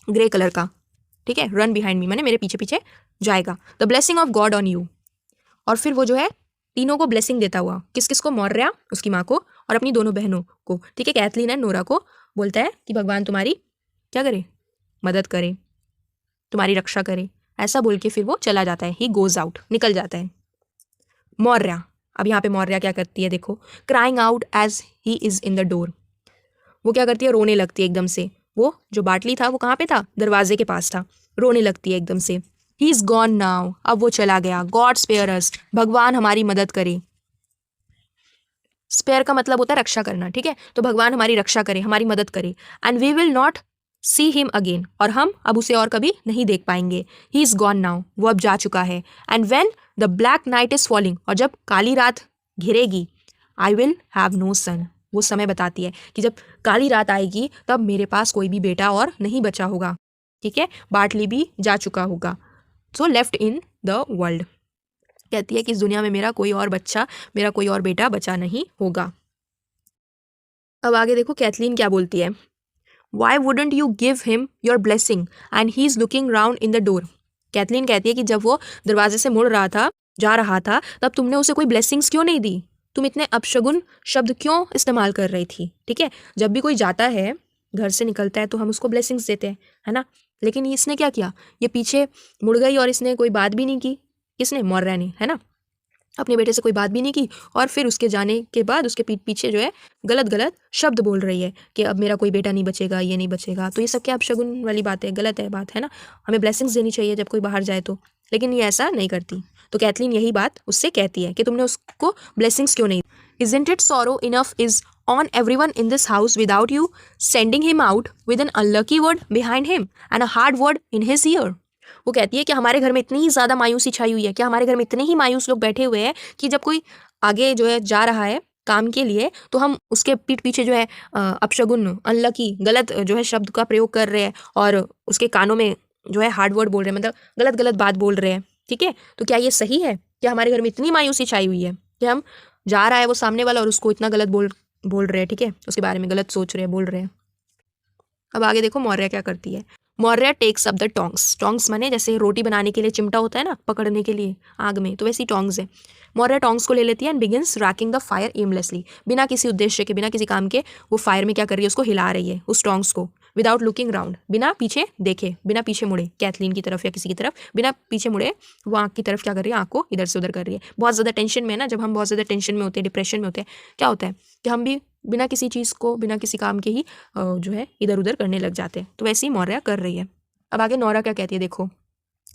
ग्रे कलर का, ठीक है, रन बिहाइंड मी मैंने मेरे पीछे पीछे जाएगा। The blessing of God on you, और फिर वो जो है तीनों को ब्लेसिंग देता हुआ, किस किस को, मौर्या उसकी माँ को और अपनी दोनों बहनों को, ठीक है, कैथलीन एंड नोरा को, बोलता है कि भगवान तुम्हारी क्या करे, मदद करे, तुम्हारी रक्षा करे, ऐसा बोल के फिर वो चला जाता है, ही गोज आउट, निकल जाता है। मौर्या, अब यहाँ पे मौर्या क्या करती है देखो, crying out as he is in the door, वो क्या करती है, रोने लगती है एकदम से। वो जो बाटली था वो कहाँ पे था, दरवाजे के पास था, रोने लगती है एकदम से। ही इज गॉन नाउ, अब वो चला गया। गॉड स्पेयर अस, भगवान हमारी मदद करे। स्पेयर का मतलब होता है रक्षा करना, ठीक है, तो भगवान हमारी रक्षा करे, हमारी मदद करे। And we will not see him again, और हम अब उसे और कभी नहीं देख पाएंगे। ही इज़ गॉन नाउ, वो अब जा चुका है। And when the black night is falling, और जब काली रात घिरेगी, आई विल हैव नो सन, वो समय बताती है कि जब काली रात आएगी तब मेरे पास कोई भी बेटा और नहीं बचा होगा, ठीक है, बार्टली भी जा चुका होगा। So left in the world, कहती है कि इस दुनिया में मेरा कोई और बच्चा, मेरा कोई और बेटा बचा नहीं होगा। अब आगे देखो कैथलीन क्या बोलती है। Why wouldn't you give him your blessing and he's looking round in the door? Kathleen कहती है कि जब वो दरवाजे से मुड़ रहा था, जा रहा था, तब तुमने उसे कोई ब्लेसिंग्स क्यों नहीं दी? तुम इतने अपशगुन शब्द क्यों इस्तेमाल कर रही थी? ठीक है, जब भी कोई जाता है, घर से निकलता है, तो हम उसको ब्लेसिंग्स देते हैं, है ना। लेकिन इसने क्या किया, ये पीछे मुड़ गई और इसने कोई बात भी नहीं की। किसने? मौर्या ने, है ना। अपने बेटे से कोई बात भी नहीं की, और फिर उसके जाने के बाद उसके पीठ पीछे जो है गलत गलत शब्द बोल रही है कि अब मेरा कोई बेटा नहीं बचेगा, ये नहीं बचेगा। तो ये सब क्या अपशगुन वाली बात है, गलत है बात, है ना। हमें ब्लेसिंग्स देनी चाहिए जब कोई बाहर जाए तो, लेकिन ये ऐसा नहीं करती। तो कैथलीन यही बात उससे कहती है कि तुमने उसको ब्लेसिंग्स क्यों नहीं। Isn't it sorrow enough is on everyone in this house without you sending him out with an unlucky word behind him and a hard word in his ear? वो कहती है कि हमारे घर में इतनी ही ज़्यादा मायूसी छाई हुई है, कि हमारे घर में इतने ही मायूस लोग बैठे हुए हैं कि जब कोई आगे जो है जा रहा है काम के लिए, तो हम उसके पीठ पीछे जो है अपशगुन, अनलकी, गलत जो है शब्द का प्रयोग कर रहे हैं, और उसके कानों में जो है हार्ड वर्ड बोल रहे हैं, मतलब गलत गलत बात बोल रहे हैं, ठीक है। तो क्या ये सही है कि हमारे घर में इतनी मायूसी छाई हुई है कि हम जा रहा है वो सामने वाला और उसको इतना गलत बोल रहे हैं, ठीक है, उसके बारे में गलत सोच रहे हैं, बोल रहे हैं। अब आगे देखो मौर्या क्या करती है। Maurya takes up the tongs. Tongs माने जैसे रोटी बनाने के लिए चिमटा होता है ना, पकड़ने के लिए आग में, तो वैसी टोंग्स है। मौर्या टोंग्स को ले लेती है and begins ranking the fire aimlessly. बिना किसी उद्देश्य के, बिना किसी काम के वो फायर में क्या कर रही है, उसको हिला रही है, उस टोंग्स को, विदाउट लुकिंग राउंड, बिना पीछे देखे, बिना पीछे मुड़े कैथलीन की तरफ या किसी की तरफ, बिना पीछे मुड़े वो आँख की तरफ क्या कर रही है, आँख को इधर से उधर कर रही है। बहुत ज़्यादा टेंशन में है ना, जब हम बहुत ज़्यादा टेंशन में होते हैं, डिप्रेशन में होते हैं, क्या होता है कि हम भी बिना किसी चीज़ को, बिना किसी काम के ही जो है इधर उधर करने लग जाते हैं। तो वैसे ही मौर्या कर रही है। अब आगे नौरा क्या कहती है देखो।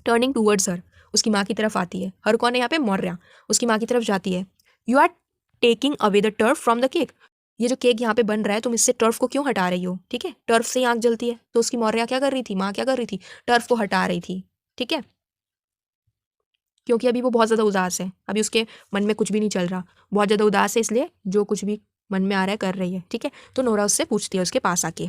टर्निंग टूवर्ड्स हर, उसकी माँ की तरफ आती है। हर कौन है यहाँ पे? मौर्या। उसकी माँ की तरफ जाती है। You are taking away the turf from the cake. ये जो केक यहाँ पे बन रहा है, तुम इससे टर्फ को क्यों हटा रही हो, ठीक है। टर्फ से ही आँख जलती है, तो उसकी मौर्या क्या कर रही थी, माँ क्या कर रही थी, टर्फ को हटा रही थी, ठीक है, क्योंकि अभी वो बहुत ज़्यादा उदास है, अभी उसके मन में कुछ भी नहीं चल रहा, बहुत ज़्यादा उदास है, इसलिए जो कुछ भी मन में आ रहा है कर रही है, ठीक है। तो नोरा उससे पूछती है उसके पास आके।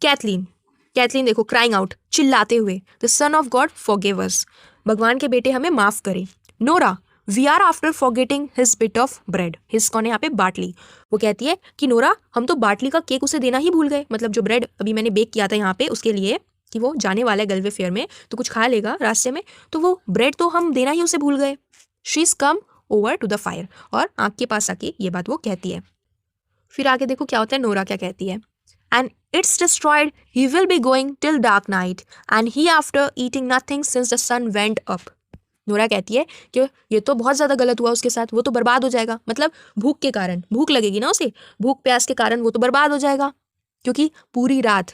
कैथलीन देखो क्राइंग आउट, चिल्लाते हुए, the son of God forgive us, भगवान के बेटे हमें माफ़ करे। Nora we are after forgetting his bit of bread. His कौन है यहाँ पे? बाटली। वो कहती है कि नोरा हम तो बाटली का केक उसे देना ही भूल गए, मतलब जो ब्रेड अभी मैंने बेक किया था यहाँ पे उसके लिए, कि वो जाने वाला है गलवे फेयर में तो कुछ खा लेगा रास्ते में, तो वो ब्रेड तो हम देना ही उसे भूल गए। She is come over to the fire, और आँख के पास आके ये बात वो कहती है। फिर आगे देखो क्या होता है, नोरा क्या कहती है। And it's destroyed, he will be going till dark night and he after eating nothing since the sun went up. Nora कहती है कि ये तो बहुत ज़्यादा गलत हुआ उसके साथ, वो तो बर्बाद हो जाएगा, मतलब भूख के कारण, भूख लगेगी ना उसे, भूख प्यास के कारण वो तो बर्बाद हो जाएगा, क्योंकि पूरी रात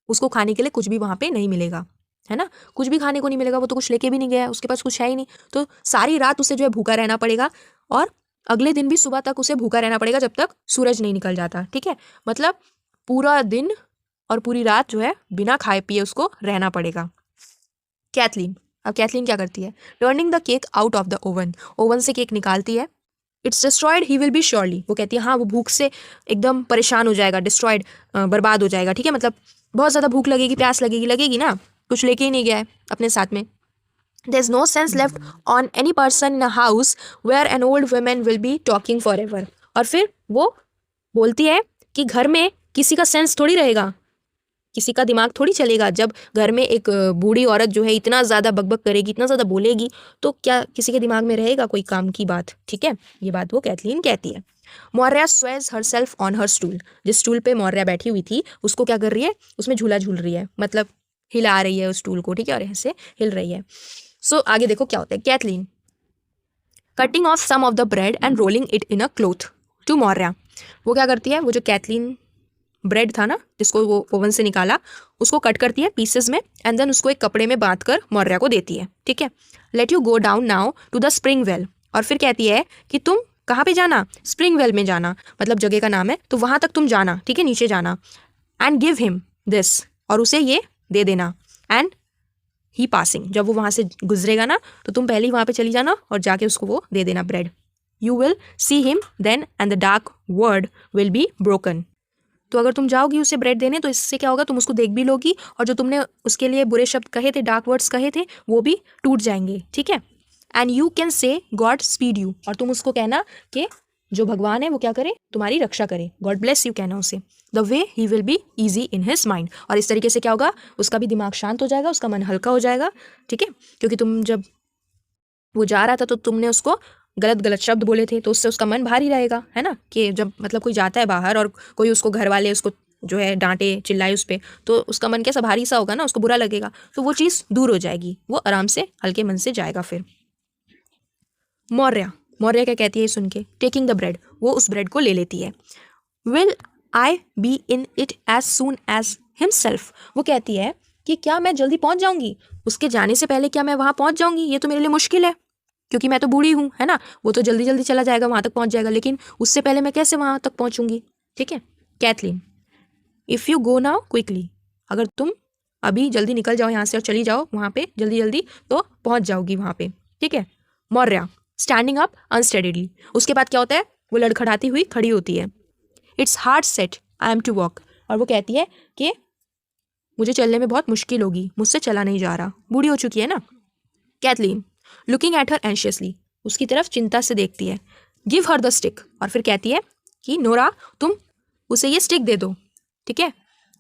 उसको खाने के लिए कुछ भी वहाँ पे नहीं मिलेगा, है ना, कुछ भी खाने को नहीं मिलेगा, वो तो कुछ लेके भी नहीं गया, उसके पास कुछ है ही नहीं, तो सारी रात उसे जो है भूखा रहना पड़ेगा, और अगले दिन भी सुबह तक उसे भूखा रहना पड़ेगा जब तक सूरज नहीं निकल जाता, ठीक है, मतलब पूरा दिन और पूरी रात जो है बिना खाए पिए उसको रहना पड़ेगा। कैथलीन, अब कैथलीन क्या करती है, turning the cake out of the oven, oven से केक निकालती है। It's destroyed, he will be surely, वो कहती है हाँ वो भूख से एकदम परेशान हो जाएगा, डिस्ट्रॉयड बर्बाद हो जाएगा, ठीक है, मतलब बहुत ज़्यादा भूख लगेगी, प्यास लगेगी ना, कुछ लेके ही नहीं गया है अपने साथ में। There is no sense left on any person in a house where an old woman will be talking forever. और फिर वो बोलती है कि घर में किसी का सेंस थोड़ी रहेगा, किसी का दिमाग थोड़ी चलेगा, जब घर में एक बूढ़ी औरत जो है इतना ज़्यादा बकबक करेगी, इतना ज़्यादा बोलेगी, तो क्या किसी के दिमाग में रहेगा कोई काम की बात, ठीक है, ये बात वो कैथलीन कहती है। Maurya Suez her self on her stool, जिस स्टूल पे मौर्या बैठी हुई थी उसको क्या कर रही है, उसमें झूला झूल रही है, मतलब हिला रही है उस स्टूल को, ठीक है, और ऐसे हिल रही है। सो आगे देखो क्या होता है। Cathleen cutting off some of the bread and rolling it in a cloth to Maurya. वो क्या करती है, वो जो कैथलीन ब्रेड था ना जिसको वो ओवन से निकाला, उसको कट करती है पीसेस में एंड देन उसको एक कपड़े में बांध कर मौर्या को देती है, ठीक है। Let you go down now to the spring well, और फिर कहती है कि तुम कहाँ पे जाना, स्प्रिंग वेल में जाना, मतलब जगह का नाम है, तो वहाँ तक तुम जाना, ठीक है, नीचे जाना। एंड गिव हिम, दिस, और उसे ये दे देना। एंड ही पासिंग, जब वो वहाँ से गुजरेगा ना तो तुम पहले ही वहाँ पे चली जाना और जाके उसको वो दे देना bread. You will see him then and the dark word will be broken. तो अगर तुम जाओगी उसे ब्रेड देने तो इससे क्या होगा, तुम उसको देख भी लोगी और जो तुमने उसके लिए बुरे शब्द कहे थे, डार्क वर्ड्स कहे थे, वो भी टूट जाएंगे, ठीक है। And you can say God speed you, और तुम उसको कहना कि जो भगवान है वो क्या करे, तुम्हारी रक्षा करे, गॉड ब्लेस यू कहना उसे। The way he will be easy in his mind, और इस तरीके से क्या होगा, उसका भी दिमाग शांत हो जाएगा, उसका मन हल्का हो जाएगा, ठीक है। क्योंकि तुम जब वो जा रहा था तो तुमने उसको गलत गलत शब्द बोले थे, तो उससे उसका मन भारी रहेगा, है ना। कि जब मतलब कोई जाता है बाहर और कोई उसको घर वाले उसको जो है डांटे चिल्लाए उस पर, तो उसका मन कैसा भारी सा होगा ना, उसको बुरा लगेगा, तो वो चीज़ दूर हो जाएगी, वो आराम से हल्के मन से जाएगा। फिर मौर्य, मौर्य क्या कहती है सुन के, टेकिंग द ब्रेड, वो उस ब्रेड को ले लेती है। Will I be in it as soon as himself, वो कहती है कि क्या मैं जल्दी पहुंच जाऊंगी, उसके जाने से पहले क्या मैं वहां पहुंच जाऊंगी, ये तो मेरे लिए मुश्किल है क्योंकि मैं तो बूढ़ी हूँ, है ना। वो तो जल्दी जल्दी चला जाएगा, वहां तक पहुंच जाएगा, लेकिन उससे पहले मैं कैसे वहां तक पहुंचूंगी, ठीक है। Kathleen, if you go now quickly, अगर तुम अभी जल्दी निकल जाओ यहाँ से और चली जाओ वहाँ पे जल्दी जल्दी तो पहुँच जाओगी वहाँ पे, ठीक है। मौर्या, स्टैंडिंग अप अनस्टेडिली, उसके बाद क्या होता है, वो लड़खड़ाती हुई खड़ी होती है। It's hard set I am to walk, और वो कहती है कि मुझे चलने में बहुत मुश्किल होगी, मुझसे चला नहीं जा रहा, बूढ़ी हो चुकी है ना। Kathleen, looking at her anxiously, उसकी तरफ चिंता से देखती है। गिव हर द स्टिक, और फिर कहती है कि नोरा तुम उसे ये स्टिक दे दो, ठीक है।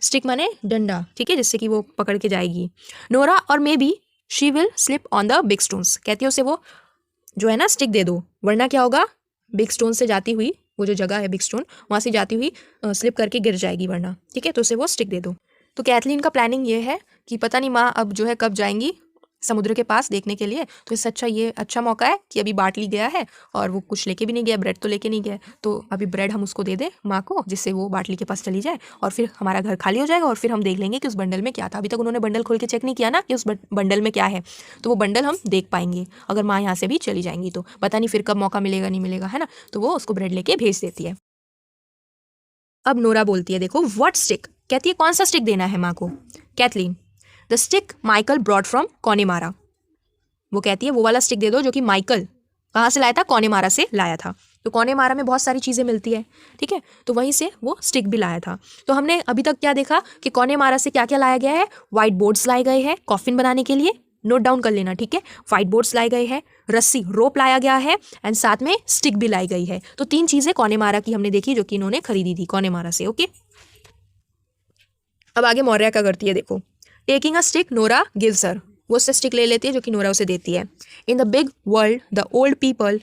स्टिक माने डंडा, ठीक है, जिससे कि वो पकड़ के जाएगी। नोरा और मे be she will slip on the big stones, कहती है उसे वो जो है ना स्टिक दे दो, वरना क्या होगा, बिग स्टोन से जाती हुई, वो जो जगह है बिग स्टोन, वहाँ से जाती हुई स्लिप करके गिर जाएगी वरना, ठीक है, तो उसे वो स्टिक दे दो। तो कैथलीन का प्लानिंग ये है कि पता नहीं माँ अब जो है कब जाएंगी समुद्र के पास देखने के लिए, तो इससे अच्छा ये अच्छा मौका है कि अभी बाटली गया है और वो कुछ लेके भी नहीं गया, ब्रेड तो लेके नहीं गया, तो अभी ब्रेड हम उसको दे दें माँ को, जिससे वो बाटली के पास चली जाए और फिर हमारा घर खाली हो जाएगा, और फिर हम देख लेंगे कि उस बंडल में क्या था। अभी तक उन्होंने बंडल खोल के चेक नहीं किया ना कि उस बंडल में क्या है, तो वो बंडल हम देख पाएंगे अगर माँ यहाँ से भी चली जाएंगी तो। पता नहीं फिर कब मौका मिलेगा नहीं मिलेगा, है ना। तो वो उसको ब्रेड लेके भेज देती है। अब नोरा बोलती है देखो, व्हाट स्टिक, कहती है कौन सा स्टिक देना है माँ को। Cathleen, the stick Michael brought from Connemara, वो कहती है वो वाला स्टिक दे दो जो कि माइकल कहाँ से लाया था, कॉनेमारा से लाया था। तो कॉनेमारा में बहुत सारी चीज़ें मिलती है, ठीक है, तो वहीं से वो स्टिक भी लाया था। तो हमने अभी तक क्या देखा कि कॉनेमारा से क्या क्या लाया गया है, वाइट बोर्ड्स लाए गए हैं कॉफिन बनाने के लिए, नोट डाउन कर लेना, ठीक है। वाइट बोर्ड्स लाए गए हैं, रस्सी रोप लाया गया है, एंड साथ में स्टिक भी लाई गई है। तो 3 चीज़ें कॉनेमारा की हमने देखी जो कि इन्होंने खरीदी थी कॉनेमारा से, ओके। अब आगे मौर्य क्या करती है देखो, taking a stick Nora gives her, वो उससे स्टिक ले लेती है जो कि नोरा उसे देती है। In the big world the old people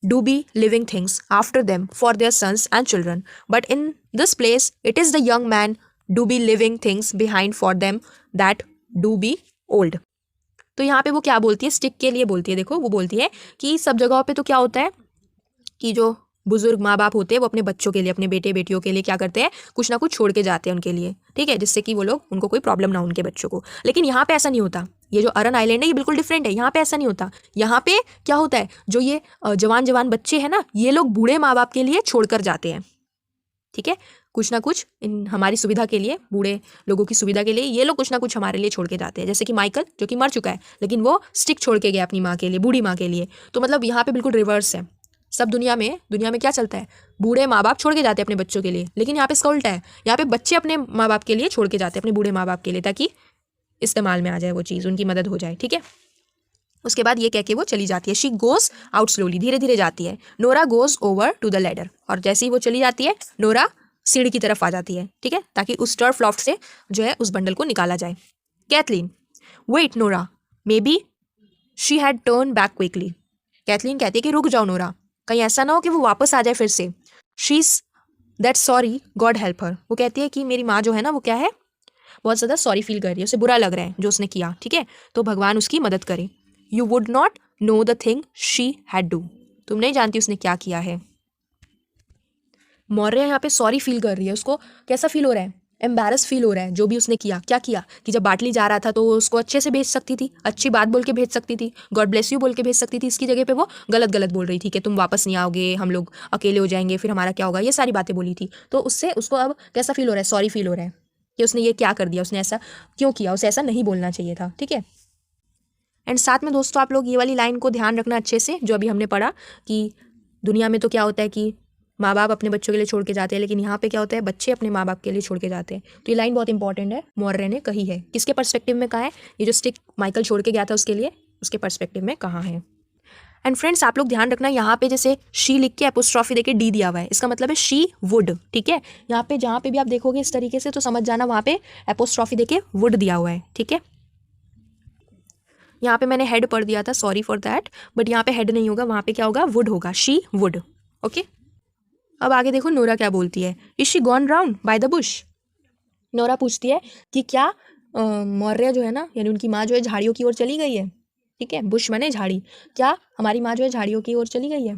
do be living things after them for their sons and children, but in this place it is the young man do be living things behind for them that do be old. तो यहाँ पे वो क्या बोलती है, stick के लिए बोलती है देखो, वो बोलती है कि सब जगहों पे तो क्या होता है कि जो बुजुर्ग माँ बाप होते हैं वो अपने बच्चों के लिए, अपने बेटे बेटियों के लिए क्या करते हैं, कुछ ना कुछ छोड़ के जाते हैं उनके लिए, ठीक है, जिससे कि वो लोग उनको कोई प्रॉब्लम ना हो उनके बच्चों को। लेकिन यहाँ पे ऐसा नहीं होता, ये जो अरन आइलैंड है ये बिल्कुल डिफरेंट है, यहाँ पे ऐसा नहीं होता। यहाँ पे क्या होता है, जो ये जवान जवान बच्चे हैं ना, ये लोग बूढ़े माँ बाप के लिए छोड़कर जाते हैं, ठीक है, कुछ ना कुछ इन हमारी सुविधा के लिए, बूढ़े लोगों की सुविधा के लिए ये लोग कुछ ना कुछ हमारे लिए छोड़ के जाते हैं। जैसे कि माइकल जो कि मर चुका है लेकिन वो स्टिक छोड़ के गया अपनी माँ के लिए, बूढ़ी माँ के लिए। तो मतलब यहाँ पे बिल्कुल रिवर्स है। सब दुनिया में क्या चलता है, बूढ़े माँ बाप छोड़ के जाते हैं अपने बच्चों के लिए, लेकिन यहाँ पे इसका उल्टा है, यहाँ पे बच्चे अपने माँ बाप के लिए छोड़ के जाते हैं, अपने बूढ़े माँ बाप के लिए, ताकि इस्तेमाल में आ जाए वो चीज़, उनकी मदद हो जाए, ठीक है। उसके बाद ये कह के वो चली जाती है, शी गोज आउट स्लोली, धीरे धीरे जाती है। Nora goes over to the ladder, और जैसे ही वो चली जाती है नोरा सीढ़ी की तरफ आ जाती है, ठीक है, ताकि उस टर्फ लॉफ्ट से जो है उस बंडल को निकाला जाए। Cathleen, wait Nora, may be she had turn back quickly, Cathleen कहती है कि रुक जाओ नोरा, कहीं ऐसा ना हो कि वो वापस आ जाए फिर से। She is that sorry God help her, वो कहती है कि मेरी माँ जो है ना वो क्या है, बहुत ज़्यादा सॉरी फील कर रही है, उसे बुरा लग रहा है जो उसने किया, ठीक है, तो भगवान उसकी मदद करे। You would not know the thing she had do, तुम नहीं जानती उसने क्या किया है। मौर्य यहाँ पे सॉरी फील कर रही है, उसको कैसा फील हो रहा है, एम्बैरस फील हो रहा है जो भी उसने किया। क्या किया कि जब बाटली जा रहा था तो वो उसको अच्छे से भेज सकती थी, अच्छी बात बोल के भेज सकती थी, गॉड ब्लेस यू बोल के भेज सकती थी, इसकी जगह पे वो गलत गलत बोल रही थी कि तुम वापस नहीं आओगे, हम लोग अकेले हो जाएंगे, फिर हमारा क्या होगा, ये सारी बातें बोली थी। तो उससे उसको अब कैसा फील हो रहा है, सॉरी फील हो रहा है। कि उसने ये क्या कर दिया, उसने ऐसा क्यों किया, उसे ऐसा नहीं बोलना चाहिए था, ठीक है। एंड साथ में दोस्तों आप लोग ये वाली लाइन को ध्यान रखना अच्छे से, जो अभी हमने पढ़ा कि दुनिया में तो क्या होता है कि माँ बाप अपने बच्चों के लिए छोड़ के जाते हैं, लेकिन यहाँ पे क्या होता है, बच्चे अपने माँ बाप के लिए छोड़ के जाते हैं। तो ये लाइन बहुत इंपॉर्टेंट है, मॉर्रे ने कही है। किसके पर्सपेक्टिव में कहा है, ये जो स्टिक माइकल छोड़ के गया था उसके लिए, उसके पर्सपेक्टिव में कहा है। एंड फ्रेंड्स आप लोग ध्यान रखना, यहाँ पे जैसे शी लिख के एपोस्ट्रॉफी देके डी दिया हुआ है, इसका मतलब है शी वुड, ठीक है। यहाँ पे जहाँ पे भी आप देखोगे इस तरीके से तो समझ जाना वहाँ पे एपोस्ट्रॉफी देके वुड दिया हुआ है, ठीक है। यहाँ पे मैंने हेड पढ़ दिया था, सॉरी फॉर दैट, बट यहाँ पे हेड नहीं होगा, वहाँ पे क्या होगा, वुड होगा, शी वुड, ओके। अब आगे देखो नोरा क्या बोलती है, is she gone round by the Bush. Nora पूछती है कि क्या मौर्य जो है ना, यानी उनकी माँ जो है झाड़ियों की ओर चली गई है, ठीक है। बुश माने झाड़ी, क्या हमारी माँ जो है झाड़ियों की ओर चली गई है।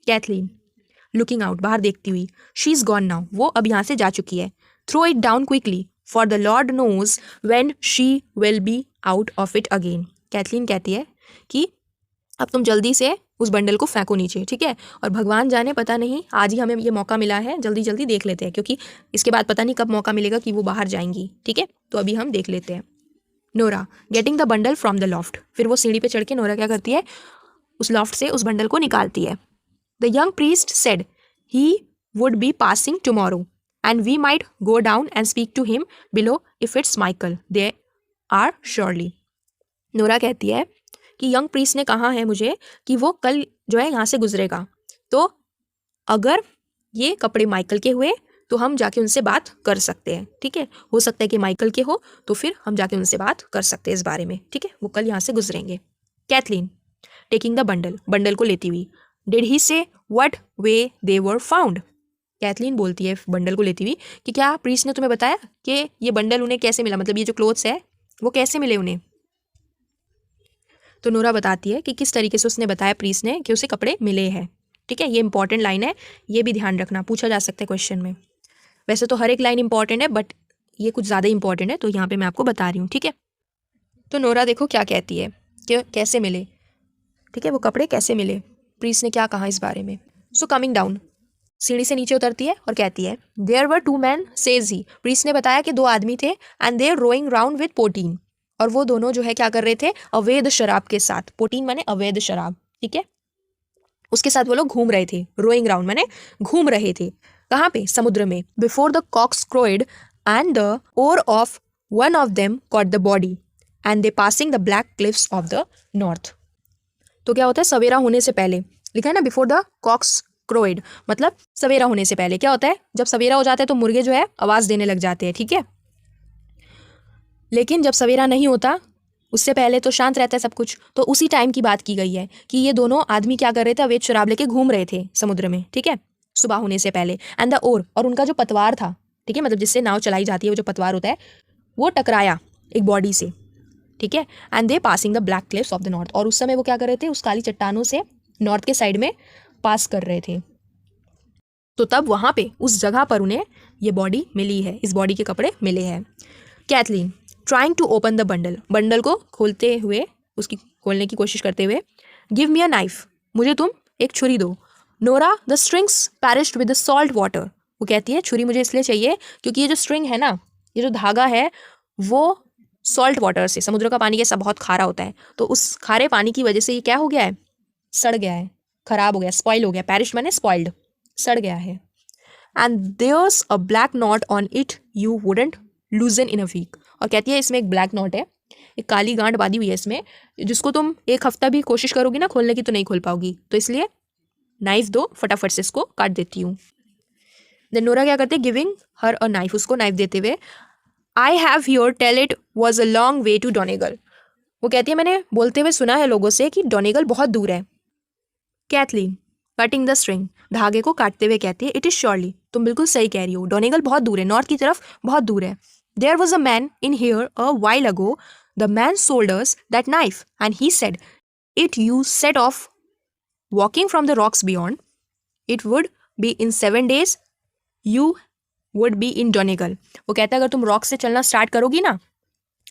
कैथलीन लुकिंग आउट, बाहर देखती हुई, शी इज गॉन नाउ, वो अब यहाँ से जा चुकी है। Throw it down quickly for the Lord knows when she will be out of it again. Cathleen कहती है कि अब तुम जल्दी से उस बंडल को फेंको नीचे, ठीक है। और भगवान जाने, पता नहीं आज ही हमें ये मौका मिला है, जल्दी जल्दी देख लेते हैं, क्योंकि इसके बाद पता नहीं कब मौका मिलेगा कि वो बाहर जाएंगी, ठीक है। तो अभी हम देख लेते हैं। Nora getting the bundle from the loft, फिर वो सीढ़ी पे चढ़ के नोरा क्या करती है, उस लॉफ्ट से उस बंडल को निकालती है। The young priest said he would be passing tomorrow and we might go down and speak to him below if it's Michael, they are surely. Nora कहती है कि यंग प्रीस्ट ने कहा है मुझे कि वो कल जो है यहाँ से गुजरेगा, तो अगर ये कपड़े माइकल के हुए तो हम जाके उनसे बात कर सकते हैं, ठीक है। हो सकता है कि माइकल के हो तो फिर हम जाके उनसे बात कर सकते हैं इस बारे में, ठीक है। वो कल यहाँ से गुजरेंगे। Kathleen taking the bundle, bundle को लेती हुई, डिड ही से what way they were found. Kathleen बोलती है बंडल को लेती हुई कि क्या प्रीस्ट ने तुम्हें बताया कि ये बंडल उन्हें कैसे मिला, मतलब ये जो क्लोथ्स है वो कैसे मिले उन्हें। तो नोरा बताती है कि किस तरीके से उसने बताया प्रीस्ट ने कि उसे कपड़े मिले हैं, ठीक है। ये इंपॉर्टेंट लाइन है, ये भी ध्यान रखना, पूछा जा सकता है क्वेश्चन में। वैसे तो हर एक लाइन इंपॉर्टेंट है, बट ये कुछ ज़्यादा इंपॉर्टेंट है, तो यहाँ पे मैं आपको बता रही हूँ, ठीक है। तो नोरा देखो क्या कहती है कि कैसे मिले, ठीक है, वो कपड़े कैसे मिले, प्रीस्ट ने क्या कहा इस बारे में। सो कमिंग डाउन, सीढ़ी से नीचे उतरती है और कहती है there were two man says he, priest ने बताया कि 2 आदमी थे, and they're rowing round with poteen, और वो दोनों जो है क्या कर रहे थे, अवैध शराब के साथ, पोटीन माने अवैध शराब, ठीक है, उसके साथ वो लोग घूम रहे थे। रोइंग राउंड माने घूम रहे थे, कहाँ पे, समुद्र में। Before the cocks crowed and the oar of one of them caught the body and they passing the black cliffs of the north. तो क्या होता है, सवेरा होने से पहले, लिखा है ना बिफोर द कॉक्स क्रोइड, मतलब सवेरा होने से पहले। क्या होता है, जब सवेरा हो जाता है तो मुर्गे जो है आवाज़ देने लग जाते हैं, ठीक है। लेकिन जब सवेरा नहीं होता उससे पहले तो शांत रहता है सब कुछ। तो उसी टाइम की बात की गई है कि ये दोनों आदमी क्या कर रहे थे, अवैध शराब लेके घूम रहे थे समुद्र में, ठीक है, सुबह होने से पहले। एंड द ओर, और उनका जो पतवार था, ठीक है, मतलब जिससे नाव चलाई जाती है वो जो पतवार होता है, वो टकराया एक बॉडी से, ठीक है। And they passing the black cliffs of the north, और उस समय वो क्या कर रहे थे, उस काली चट्टानों से नॉर्थ के साइड में पास कर रहे थे। तो तब वहाँ पे उस जगह पर उन्हें ये बॉडी मिली है, इस बॉडी के कपड़े मिले हैं। Cathleen trying to open the bundle, bundle को खोलते हुए, उसकी खोलने की कोशिश करते हुए, गिव मी अ नाइफ, मुझे तुम एक छुरी दो। Nora the strings perished with the salt water, वो कहती है छुरी मुझे इसलिए चाहिए क्योंकि ये जो स्ट्रिंग है ना, ये जो धागा है वो सॉल्ट वाटर से, समुद्र का पानी कैसा बहुत खारा होता है, तो उस खारे पानी की वजह से ये क्या हो गया है, सड़ गया है, खराब हो गया, स्पॉइल हो गया। पैरिश माने स्पॉइल्ड, सड़ गया है। And there's a black knot on it you wouldn't loosen in a week, और कहती है इसमें एक ब्लैक नॉट है, एक काली गांठ बांधी हुई है इसमें, जिसको तुम एक हफ्ता भी कोशिश करोगी ना खोलने की तो नहीं खोल पाओगी, तो इसलिए नाइफ दो, फटाफट से इसको काट देती हूँ। देन नोरा क्या करते, गिविंग हर अ नाइफ, उसको नाइफ देते हुए, I have hear tell it was a long way to Donegal, वो कहती है मैंने बोलते हुए सुना है लोगों से कि डोनेगल बहुत दूर है। कैथलीन कटिंग द स्ट्रिंग, धागे को काटते हुए कहती है इट इज श्योरली, तुम बिल्कुल सही कह रही हो, डोनेगल बहुत दूर है, नॉर्थ की तरफ बहुत दूर है। There was a man in here a while ago, the man sold us that knife and he said it you set off walking from the rocks beyond, it would be in 7 days you would be in Donegal. वो कहता है अगर तुम rock से चलना start करोगी ना,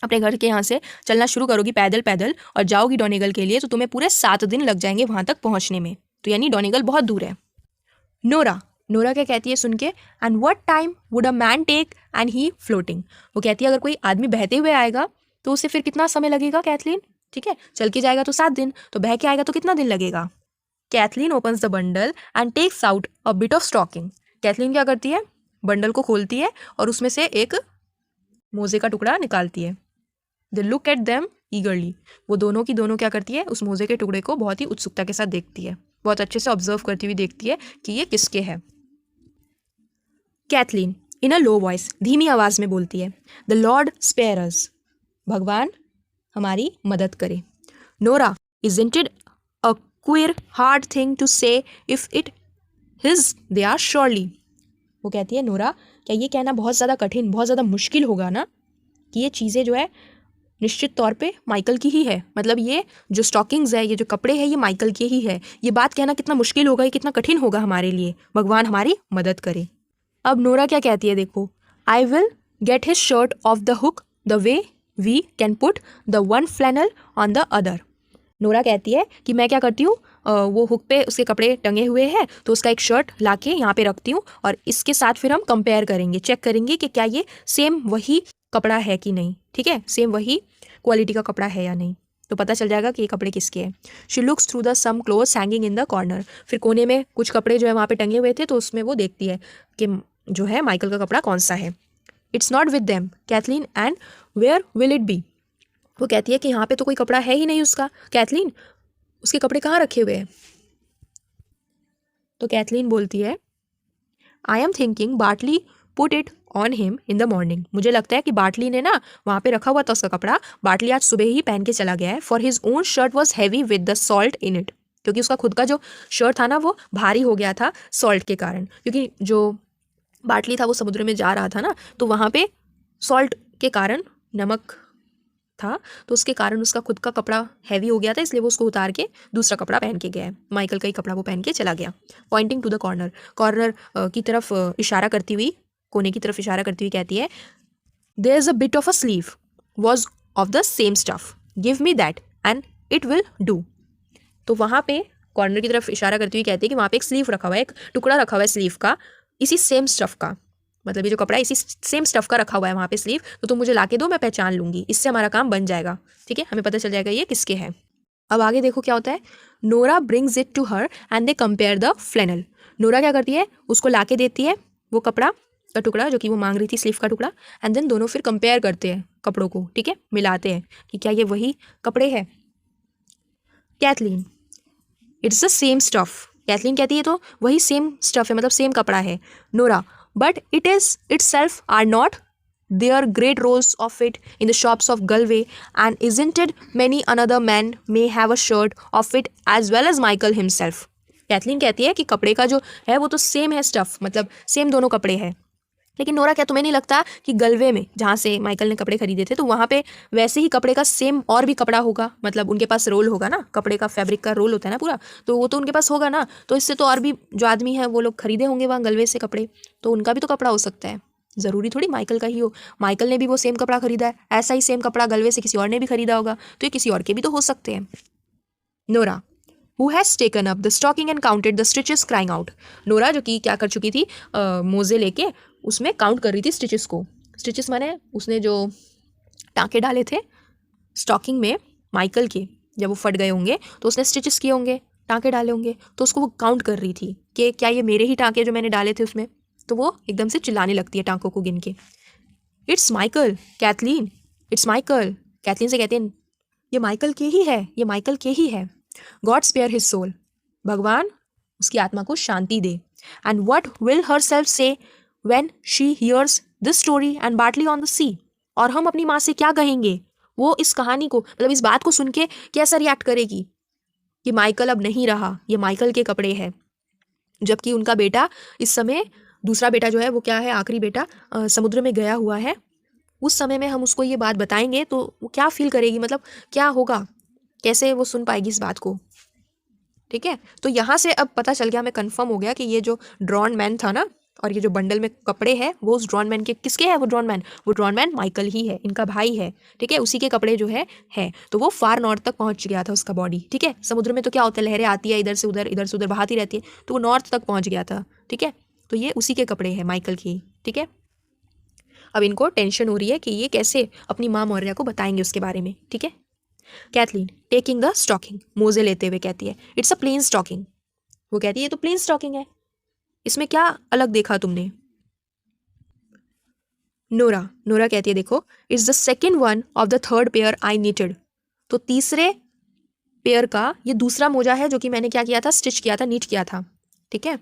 अपने घर के यहाँ से चलना शुरू करोगी पैदल पैदल और जाओगी डोनेगल के लिए, तो तुम्हें पूरे 7 दिन लग जाएंगे वहाँ तक पहुँचने में, तो यानी डोनेगल बहुत दूर है। नोरा नोरा क्या कहती है सुन के, and what time would a man take and he floating. वो कहती है अगर कोई आदमी बहते हुए आएगा तो उसे फिर कितना समय लगेगा कैथलीन, ठीक है, चल के जाएगा तो 7 दिन, तो बह के आएगा तो कितना दिन लगेगा। Cathleen opens the bundle and takes out a bit of stocking. Cathleen क्या करती है, बंडल को खोलती है और उसमें से एक मोजे का टुकड़ा निकालती है। They look at them ईगरली। वो दोनों की दोनों क्या करती है, उस मोजे के टुकड़े को बहुत ही उत्सुकता के साथ देखती है, बहुत अच्छे से ऑब्जर्व करती हुई देखती है कि ये किसके है। कैथलीन इन अ लो वॉइस, धीमी आवाज में बोलती है, द लॉर्ड स्पेयर अस, भगवान हमारी मदद करे। Nora, isn't it a queer hard thing to say if it his they are surely. वो कहती है नोरा, क्या ये कहना बहुत ज़्यादा कठिन, बहुत ज़्यादा मुश्किल होगा ना कि ये चीज़ें जो है निश्चित तौर पे माइकल की ही है, मतलब ये जो स्टॉकिंग्स है, ये जो कपड़े हैं, ये माइकल के ही है। ये बात कहना कितना मुश्किल होगा, ये कितना कठिन होगा हमारे लिए, भगवान हमारी मदद करे। अब नोरा क्या कहती है देखो, I will get his shirt off the hook the way we can put the one flannel on the other. Nora कहती है कि मैं क्या करती हूँ, वो हुक पे उसके कपड़े टंगे हुए हैं तो उसका एक शर्ट लाके यहाँ पे रखती हूँ और इसके साथ फिर हम कंपेयर करेंगे, चेक करेंगे कि क्या ये सेम वही कपड़ा है कि नहीं, ठीक है, सेम वही क्वालिटी का कपड़ा है या नहीं, तो पता चल जाएगा कि ये कपड़े किसके हैं। She looks through the some clothes hanging in the corner. फिर कोने में कुछ कपड़े जो है वहाँ पे टंगे हुए थे तो उसमें वो देखती है कि जो है माइकल का कपड़ा कौन सा है। It's not with them Cathleen and where will it be. वो कहती है कि यहाँ पे तो कोई कपड़ा है ही नहीं उसका, कैथलीन उसके कपड़े कहाँ रखे हुए हैं। तो कैथलीन बोलती है, I am thinking Bartley put it on him in the morning. मुझे लगता है कि बार्टली ने ना वहाँ पे रखा हुआ था उसका कपड़ा, बार्टली आज सुबह ही पहन के चला गया है। For his own shirt was heavy with the salt in it, क्योंकि उसका खुद का जो शर्ट था ना वो भारी हो गया था सॉल्ट के कारण, क्योंकि जो बार्टली था वो समुद्र में जा रहा था ना, तो वहाँ पे सॉल्ट के कारण, नमक था तो उसके कारण उसका खुद का कपड़ा हैवी हो गया था, इसलिए वो उसको उतार के दूसरा कपड़ा पहन के गया है। माइकल का ही कपड़ा वो पहन के चला गया। Pointing to the corner, corner की तरफ इशारा करती हुई, कोने की तरफ इशारा करती हुई कहती है, there is a bit of a sleeve was of the same stuff, give me that and it will do. तो वहाँ पे कॉर्नर की तरफ इशारा करती हुई कहती है कि वहाँ पे एक स्लीव रखा हुआ है, एक टुकड़ा रखा हुआ है स्लीव का, इसी सेम स्टफ का, मतलब ये जो कपड़ा है इसी सेम स्टफ का रखा हुआ है वहाँ पे स्लीव, तो तुम मुझे लाके दो, मैं पहचान लूँगी, इससे हमारा काम बन जाएगा, ठीक है, हमें पता चल जाएगा ये किसके हैं। अब आगे देखो क्या होता है, Nora brings it to her and they compare the flannel. Nora क्या करती है, उसको लाके देती है वो कपड़ा का टुकड़ा जो कि वो मांग रही थी, स्लीव का टुकड़ा, एंड देन दोनों फिर कंपेयर करते हैं कपड़ों को, ठीक है, मिलाते हैं कि क्या ये वही कपड़े हैं। Kathleen, it's the same stuff. Kathleen कहती है तो वही सेम स्टफ है, मतलब सेम कपड़ा है। Nora, but it is itself are not there great rolls of it in the shops of Galway, and isn't it many another man may have a shirt of it as well as Michael himself। Kathleen कहती है कि कपड़े का जो है वो तो same है स्टफ, मतलब सेम दोनों कपड़े हैं, लेकिन नोरा क्या तुम्हें नहीं लगता कि गलवे में जहाँ से माइकल ने कपड़े खरीदे थे तो वहाँ पे वैसे ही कपड़े का सेम और भी कपड़ा होगा, मतलब उनके पास रोल होगा ना, कपड़े का फैब्रिक का रोल होता है ना पूरा, तो वो तो उनके पास होगा ना, तो इससे तो और भी जो आदमी है वो लोग खरीदे होंगे वहाँ गलवे से कपड़े, तो उनका भी तो कपड़ा हो सकता है, ज़रूरी थोड़ी माइकल का ही हो। माइकल ने भी वो सेम कपड़ा खरीदा है, ऐसा ही सेम कपड़ा गलवे से किसी और ने भी खरीदा होगा, तो ये किसी और के भी तो हो सकते हैं। Nora, who has taken up the stocking and counted the stitches crying out। Nora जो कि क्या कर चुकी थी, मोजे लेके उसमें काउंट कर रही थी स्टिचेस को। स्टिचेस माने उसने जो टाँके डाले थे स्टॉकिंग में माइकल के, जब वो फट गए होंगे तो उसने स्टिचेस किए होंगे, टाँके डाले होंगे, तो उसको वो काउंट कर रही थी कि क्या ये मेरे ही टाँके जो मैंने डाले थे उसमें, तो वो एकदम से चिल्लाने लगती है टाँकों को गिन के, it's Michael Kathleen, it's Michael. Kathleen से कहते हैं ये माइकल के ही है, ये माइकल के ही है। गॉड स्पेयर हिज सोल, भगवान उसकी आत्मा को शांति दे। And what will herself say when she hears this story and Bartley on the sea. और हम अपनी माँ से क्या कहेंगे, वो इस कहानी को, मतलब इस बात को सुन के कैसा रिएक्ट करेगी कि माइकल अब नहीं रहा, ये माइकल के कपड़े हैं, जबकि उनका बेटा इस समय, दूसरा बेटा जो है वो क्या है, आखिरी बेटा समुद्र में गया हुआ है। उस समय में हम उसको ये बात बताएंगे तो वो क्या फील करेगी, मतलब क्या होगा, कैसे वो सुन पाएगी इस बात को, ठीक है। तो यहाँ से अब पता चल गया, हमें कंफर्म हो गया कि ये जो ड्रॉन मैन था ना, और ये जो बंडल में कपड़े हैं वो उस ड्रॉन मैन के, किसके हैं वो ड्रॉन मैन माइकल ही है, इनका भाई है, ठीक है, उसी के कपड़े जो है। तो वो फार नॉर्थ तक पहुँच गया था उसका बॉडी, ठीक है। समुद्र में तो क्या होता है, लहरें आती है इधर से उधर बहाती रहती है, तो वो नॉर्थ तक पहुँच गया था, ठीक है। तो ये उसी के कपड़े हैं, माइकल की, ठीक है। अब इनको टेंशन हो रही है कि ये कैसे अपनी माँ मौर्या को बताएंगे उसके बारे में, ठीक है। कैथलीन टेकिंग द स्टॉकिंग, मोजे लेते हुए कहती है इट्स अ प्लेन स्टॉकिंग। वो कहती है ये तो प्लेन स्टॉकिंग है, इसमें क्या अलग देखा तुमने। नोरा कहती है देखो it's the second one of the third pair I needed. तो तीसरे पेयर का ये दूसरा मोजा है जो कि मैंने क्या किया था, स्टिच किया था, नीट किया था, ठीक है।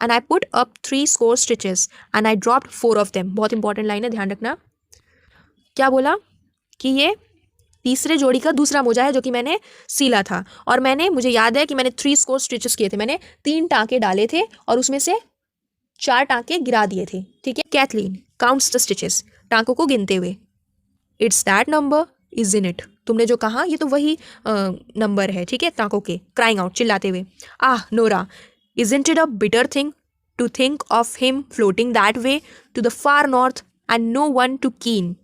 And I put up 3 score stitches and I dropped 4 of them. बहुत इंपॉर्टेंट लाइन है, ध्यान रखना। क्या बोला कि ये तीसरे जोड़ी का दूसरा मोजा है जो कि मैंने सीला था, और मुझे याद है कि मैंने 3 स्कोर स्टिचेस किए थे, मैंने 3 टाँके डाले थे और उसमें से 4 टाँके गिरा दिए थे, ठीक है। कैथलीन काउंट्स द स्टिचेस, टाँकों को गिनते हुए। It's that number is in it, तुमने जो कहा ये तो वही नंबर है, ठीक है, टाँकों के। क्राइंग आउट, चिल्लाते हुए। Nora, isn't it a bitter thing to think of him floating that way to the far north and no one to keen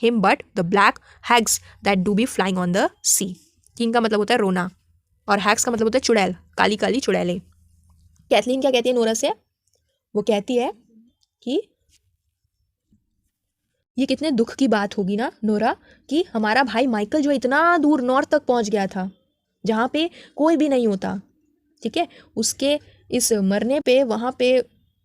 him but the black hags that do be flying on the sea. Keen का मतलब होता है रोना, और हैग्स का मतलब होता है चुड़ैल, काली काली चुड़ैलें। कैथलीन क्या कहती है नोरा से, वो कहती है कि ये कितने दुख की बात होगी ना नोरा, कि हमारा भाई माइकल जो इतना दूर नॉर्थ तक पहुंच गया था जहाँ पे कोई भी नहीं होता, ठीक है, उसके इस मरने पे वहाँ पे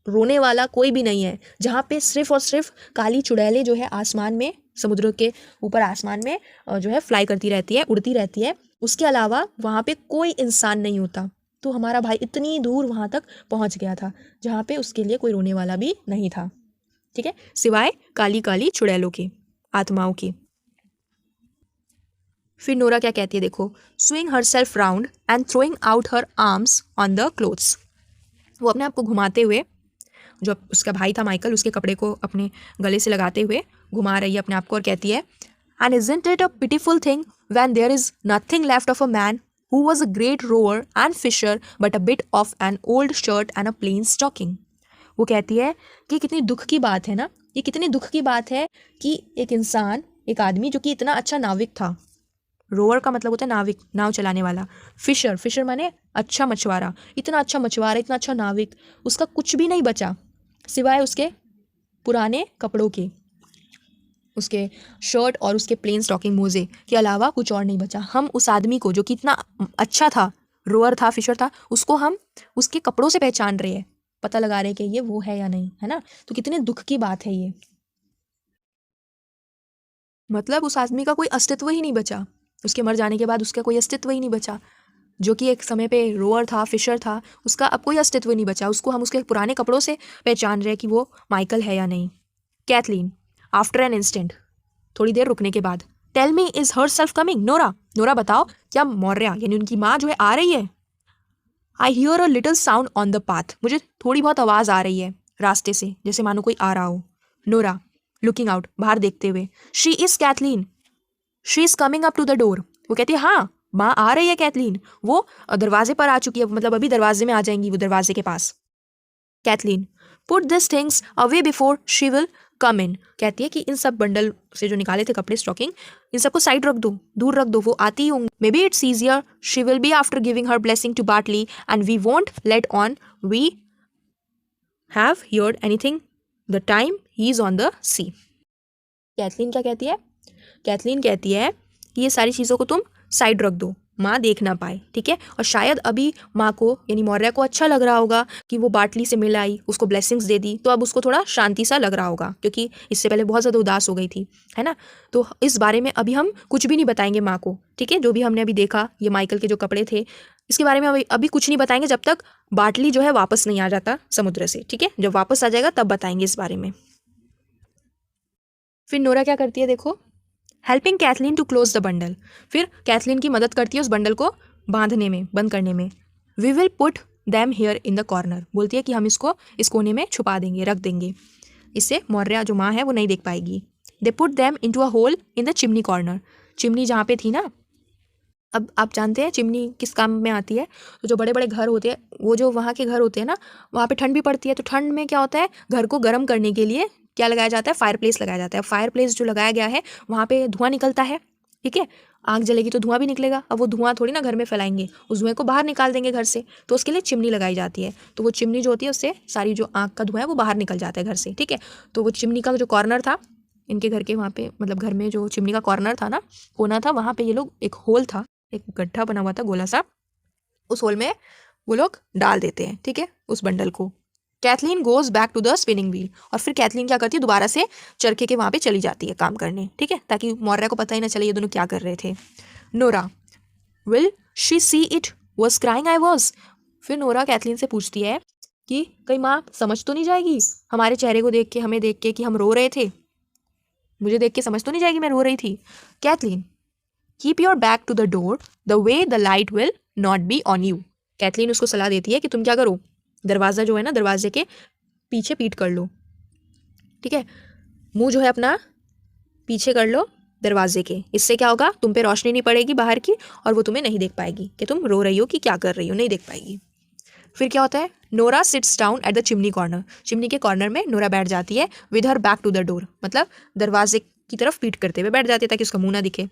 रोने वाला कोई भी नहीं है, जहाँ पे सिर्फ और सिर्फ काली चुड़ैलें जो है आसमान में, समुद्र के ऊपर आसमान में जो है फ्लाई करती रहती है, उड़ती रहती है, उसके अलावा वहाँ पे कोई इंसान नहीं होता। तो हमारा भाई इतनी दूर वहाँ तक पहुँच गया था जहाँ पे उसके लिए कोई रोने वाला भी नहीं था, ठीक है, सिवाय काली काली चुड़ैलों के, आत्माओं की। फिर नोरा क्या कहती है देखो, swing her self round and throwing out her arms on the clothes. वो अपने आप को घुमाते हुए, जो उसका भाई था माइकल, उसके कपड़े को अपने गले से लगाते हुए घुमा रही है अपने आप को, और कहती है and isn't it a pitiful thing when there is nothing left of a man who was a great rower and fisher but a bit of an old shirt and a plain stocking. वो कहती है कि कितनी दुख की बात है ना, ये कितनी दुख की बात है कि एक इंसान, एक आदमी जो कि इतना अच्छा नाविक था, रोअर का मतलब होता है नाविक, नाव चलाने वाला, फिशर माने अच्छा मछुआरा, इतना अच्छा मछुआरा, इतना अच्छा नाविक, उसका कुछ भी नहीं बचा सिवाय उसके पुराने कपड़ों के, उसके शर्ट और उसके प्लेन स्टॉकिंग मोजे के अलावा कुछ और नहीं बचा। हम उस आदमी को जो कि इतना अच्छा था, रोअर था, फिशर था, उसको हम उसके कपड़ों से पहचान रहे हैं, पता लगा रहे हैं कि ये वो है या नहीं, है ना। तो कितने दुख की बात है ये, मतलब उस आदमी का कोई अस्तित्व ही नहीं बचा, उसके मर जाने के बाद उसका कोई अस्तित्व ही नहीं बचा, जो कि एक समय पे रोअर था, फिशर था, उसका अब कोई अस्तित्व नहीं बचा, उसको हम उसके पुराने कपड़ों से पहचान रहे हैं कि वो माइकल है या नहीं। कैथलीन आफ्टर एन इंस्टेंट, थोड़ी देर रुकने के बाद, tell me is herself coming. Nora बताओ क्या मौर्या यानी उनकी माँ जो है आ रही है। I hear a little sound on the path, मुझे थोड़ी बहुत आवाज़ आ रही है रास्ते से, जैसे मानो कोई आ रहा हो। नोरा लुकिंग आउट, बाहर देखते हुए, she is Cathleen, she is coming up to the door. वो कहती है हाँ माँ आ रही है कैथलीन, वो दरवाजे पर आ चुकी है, मतलब अभी दरवाजे में आ जाएंगी वो, दरवाजे के पास। Cathleen put this things away before she will come in, कहती है कि इन सब बंडल से जो निकाले थे कपड़े स्टॉकिंग, इन सबको साइड रख दो, दूर रख दो, वो आती होंगी। Maybe it's easier she will be after giving her blessing to Bartley and we won't let on we have heard anything the time he is on the sea. Cathleen क्या कहती है, कैथलीन कहती है कि ये सारी चीज़ों को तुम साइड रख दो, माँ देख ना पाए, ठीक है। और शायद अभी माँ को यानी मौर्या को अच्छा लग रहा होगा कि वो बाटली से मिल आई, उसको ब्लेसिंग्स दे दी, तो अब उसको थोड़ा शांति सा लग रहा होगा, क्योंकि इससे पहले बहुत ज़्यादा उदास हो गई थी, है ना। तो इस बारे में अभी हम कुछ भी नहीं बताएंगे माँ को, ठीक है। जो भी हमने अभी देखा, ये माइकल के जो कपड़े थे, इसके बारे में अभी कुछ नहीं बताएंगे जब तक बाटली जो है वापस नहीं आ जाता समुद्र से, ठीक है। जब वापस आ जाएगा तब बताएंगे इस बारे में। फिर नोरा क्या करती है देखो, helping Cathleen to close the bundle, फिर कैथलीन की मदद करती है उस बंडल को बांधने में, बंद करने में। We will put them here in the corner, बोलती है कि हम इसको इस कोने में छुपा देंगे, रख देंगे, इससे मौर्या जो माँ है वो नहीं देख पाएगी। They put them into a hole in the chimney corner, chimney जहाँ पे थी ना, अब आप जानते हैं चिमनी किस काम में आती है। तो जो बड़े बड़े घर होते हैं, वो जो वहाँ के घर होते हैं ना, वहाँ पे ठंड भी पड़ती है, तो ठंड में क्या होता है, घर को गर्म करने के लिए क्या लगाया जाता है, फायर प्लेस लगाया जाता है। फायर प्लेस जो लगाया गया है वहाँ पे धुआं निकलता है, ठीक है, आग जलेगी तो धुआं भी निकलेगा। अब वो धुआं थोड़ी ना घर में फैलाएंगे, उस धुएं को बाहर निकाल देंगे घर से, तो उसके लिए चिमनी लगाई जाती है। तो वो चिमनी जो होती है उससे सारी जो आग का धुआं है वो बाहर निकल जाता है घर से, ठीक है। तो वो चिमनी का जो कॉर्नर था इनके घर के, वहाँ पे मतलब घर में जो चिमनी का कॉर्नर था ना, कोना था, वहाँ पे ये लोग, एक होल था, एक गड्ढा बना हुआ था गोला सा, उस होल में वो लोग डाल देते हैं, ठीक है, उस बंडल को। Cathleen goes back to the spinning wheel, और फिर कैथलीन क्या करती है, दोबारा से चरखे के वहाँ पे चली जाती है काम करने, ठीक है, ताकि मौर्या को पता ही ना चले ये दोनों क्या कर रहे थे। Nora, will she see it was crying I was. फिर नोरा कैथलीन से पूछती है कि कहीं माँ समझ तो नहीं जाएगी हमारे चेहरे को देख के, हमें देख के कि हम रो रहे थे, मुझे देख के समझ तो नहीं जाएगी मैं रो रही थी। Cathleen, keep your back to the door the way the light will not be on you. Cathleen उसको सलाह देती है कि तुम क्या करो, दरवाज़ा जो है ना, दरवाजे के पीछे पीठ कर लो, ठीक है, मुंह जो है अपना पीछे कर लो दरवाजे के, इससे क्या होगा, तुम पे रोशनी नहीं पड़ेगी बाहर की, और वो तुम्हें नहीं देख पाएगी कि तुम रो रही हो कि क्या कर रही हो, नहीं देख पाएगी। फिर क्या होता है, Nora sits down at the chimney corner, chimney के कॉर्नर में नोरा बैठ जाती है, with her back to the door, मतलब दरवाजे की तरफ पीठ करते हुए बैठ जाती है ताकि उसका मुंह ना दिखे।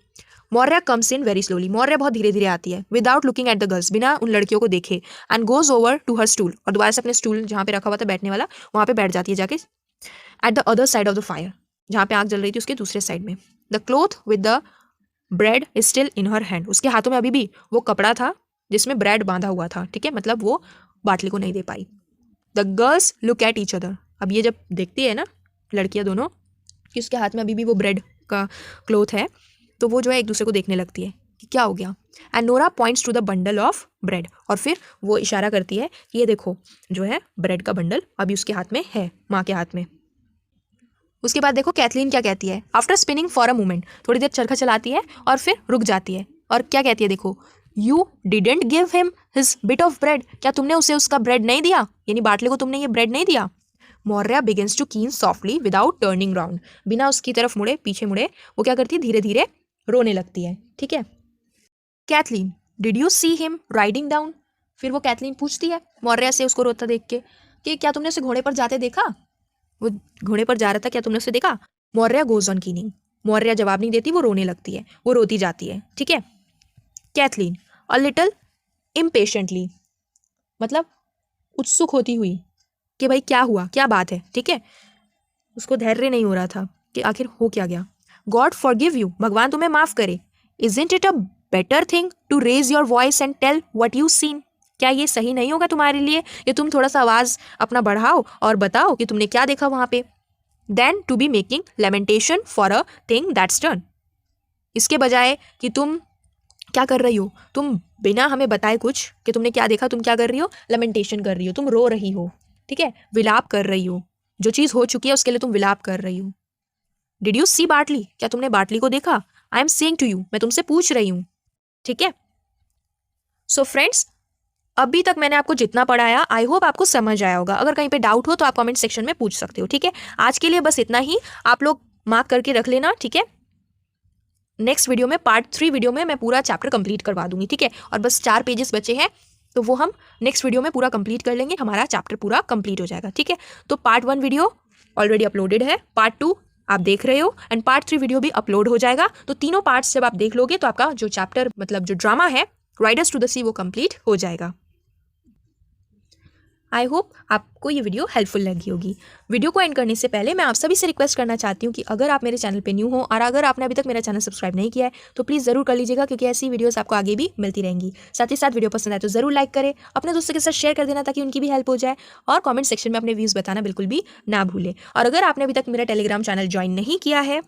Maurya comes in very slowly, Maurya बहुत धीरे धीरे आती है, without looking at the girls, बिना उन लड़कियों को देखे, and goes over to her stool, और दोबारा से अपने स्टूल जहाँ पे रखा हुआ था बैठने वाला, वहाँ पे बैठ जाती है जाके, at the other side of the fire, जहाँ पे आग जल रही थी उसके दूसरे साइड में। The cloth with the bread is still in her hand, उसके हाथों में अभी भी वो कपड़ा था जिसमें ब्रेड बांधा हुआ था, ठीक है, मतलब वो बाटली को नहीं दे पाई। The girls look at each other, अब ये जब देखती है ना लड़कियां दोनों कि उसके हाथ में अभी भी वो ब्रेड का क्लोथ है, तो वो जो है एक दूसरे को देखने लगती है कि क्या हो गया। And Nora points to the bundle of bread, और फिर वो इशारा करती है कि ये देखो जो है ब्रेड का बंडल अभी उसके हाथ में है, माँ के हाथ में। उसके बाद देखो कैथलीन क्या कहती है, after spinning for a moment, थोड़ी देर चरखा चलाती है और फिर रुक जाती है, और क्या कहती है, देखो, you didn't give him his bit of bread, क्या तुमने उसे उसका ब्रेड नहीं दिया, यानी बाटले को तुमने ये ब्रेड नहीं दिया। मौर्या बिगिंस टू कीन सॉफ्टली विदाउट टर्निंग राउंड, बिना उसकी तरफ मुड़े, पीछे मुड़े, वो क्या करती है, धीरे धीरे रोने लगती है, ठीक है। Kathleen, did you see him riding down, फिर वो कैथलीन पूछती है मौर्या से उसको रोता देख के कि क्या तुमने उसे घोड़े पर जाते देखा, वो घोड़े पर जा रहा था, क्या तुमने उसे देखा। मौर्या गोज ऑन कीनिंग, मौर्या जवाब नहीं देती, वो रोने लगती है, वो रोती जाती है, ठीक है। कैथलीन, अ लिटिल इम्पेशेंटली, मतलब उत्सुक होती हुई कि भाई क्या हुआ, क्या बात है, ठीक है, उसको धैर्य नहीं हो रहा था कि आखिर हो क्या गया। गॉड फॉरगिव यू, भगवान तुम्हें माफ करे। Isn't it a better thing to raise your voice and tell what you seen, क्या ये सही नहीं होगा तुम्हारे लिए कि तुम थोड़ा सा आवाज़ अपना बढ़ाओ और बताओ कि तुमने क्या देखा वहाँ पे, then to be making lamentation for a thing that's done, इसके बजाय कि तुम क्या कर रही हो, तुम बिना हमें बताए कुछ कि तुमने क्या देखा, तुम क्या कर रही हो, लेमेंटेशन कर रही हो, तुम रो रही हो, ठीक है, विलाप कर रही हो, जो चीज़ हो चुकी है उसके लिए तुम विलाप कर रही हो। डिड यू सी बाटली, क्या तुमने बाटली को देखा, I am saying to you, मैं तुमसे पूछ रही हूँ, ठीक है। सो फ्रेंड्स, अभी तक मैंने आपको जितना पढ़ाया आई होप आपको समझ आया होगा, अगर कहीं पे डाउट हो तो आप कमेंट सेक्शन में पूछ सकते हो, ठीक है। आज के लिए बस इतना ही, आप लोग मार्क करके रख लेना, ठीक है। नेक्स्ट वीडियो में, पार्ट 3 वीडियो में मैं पूरा चैप्टर कंप्लीट करवा दूंगी, ठीक है, और बस 4 पेजेस बचे हैं, तो वो हम नेक्स्ट वीडियो में पूरा कंप्लीट कर लेंगे, हमारा चैप्टर पूरा कंप्लीट हो जाएगा, ठीक है। तो पार्ट 1 वीडियो ऑलरेडी अपलोडेड है, पार्ट 2 आप देख रहे हो, एंड पार्ट 3 वीडियो भी अपलोड हो जाएगा। तो तीनों पार्ट्स जब आप देख लोगे तो आपका जो चैप्टर, मतलब जो ड्रामा है राइडर्स टू द सी, वो कंप्लीट हो जाएगा। आई होप आपको ये वीडियो हेल्पफुल लगी होगी। वीडियो को एंड करने से पहले मैं आप सभी से रिक्वेस्ट करना चाहती हूँ कि अगर आप मेरे चैनल पे न्यू हो और अगर आपने अभी तक मेरा चैनल सब्सक्राइब नहीं किया है तो प्लीज़ ज़रूर कर लीजिएगा, क्योंकि ऐसी वीडियोस आपको आगे भी मिलती रहेंगी। साथ ही साथ वीडियो पसंद आए तो ज़रूर लाइक करें, अपने दोस्तों के साथ शेयर कर देना ताकि उनकी भी हेल्प हो जाए, और कॉमेंट सेक्शन में अपने व्यूज़ बताना बिल्कुल भी ना भूलें। और अगर आपने अभी तक मेरा टेलीग्राम चैनल ज्वाइन नहीं किया है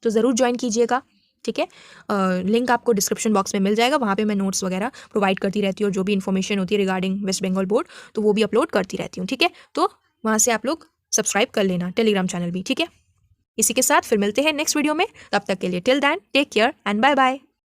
तो ज़रूर ज्वाइन कीजिएगा, ठीक है। लिंक आपको डिस्क्रिप्शन बॉक्स में मिल जाएगा, वहाँ पे मैं नोट्स वगैरह प्रोवाइड करती रहती हूँ, और जो भी इन्फॉर्मेशन होती है रिगार्डिंग वेस्ट बंगाल बोर्ड तो वो भी अपलोड करती रहती हूँ, ठीक है। तो वहाँ से आप लोग सब्सक्राइब कर लेना, टेलीग्राम चैनल भी, ठीक है। इसी के साथ फिर मिलते हैं नेक्स्ट वीडियो में, तब तक के लिए till then take care and bye bye.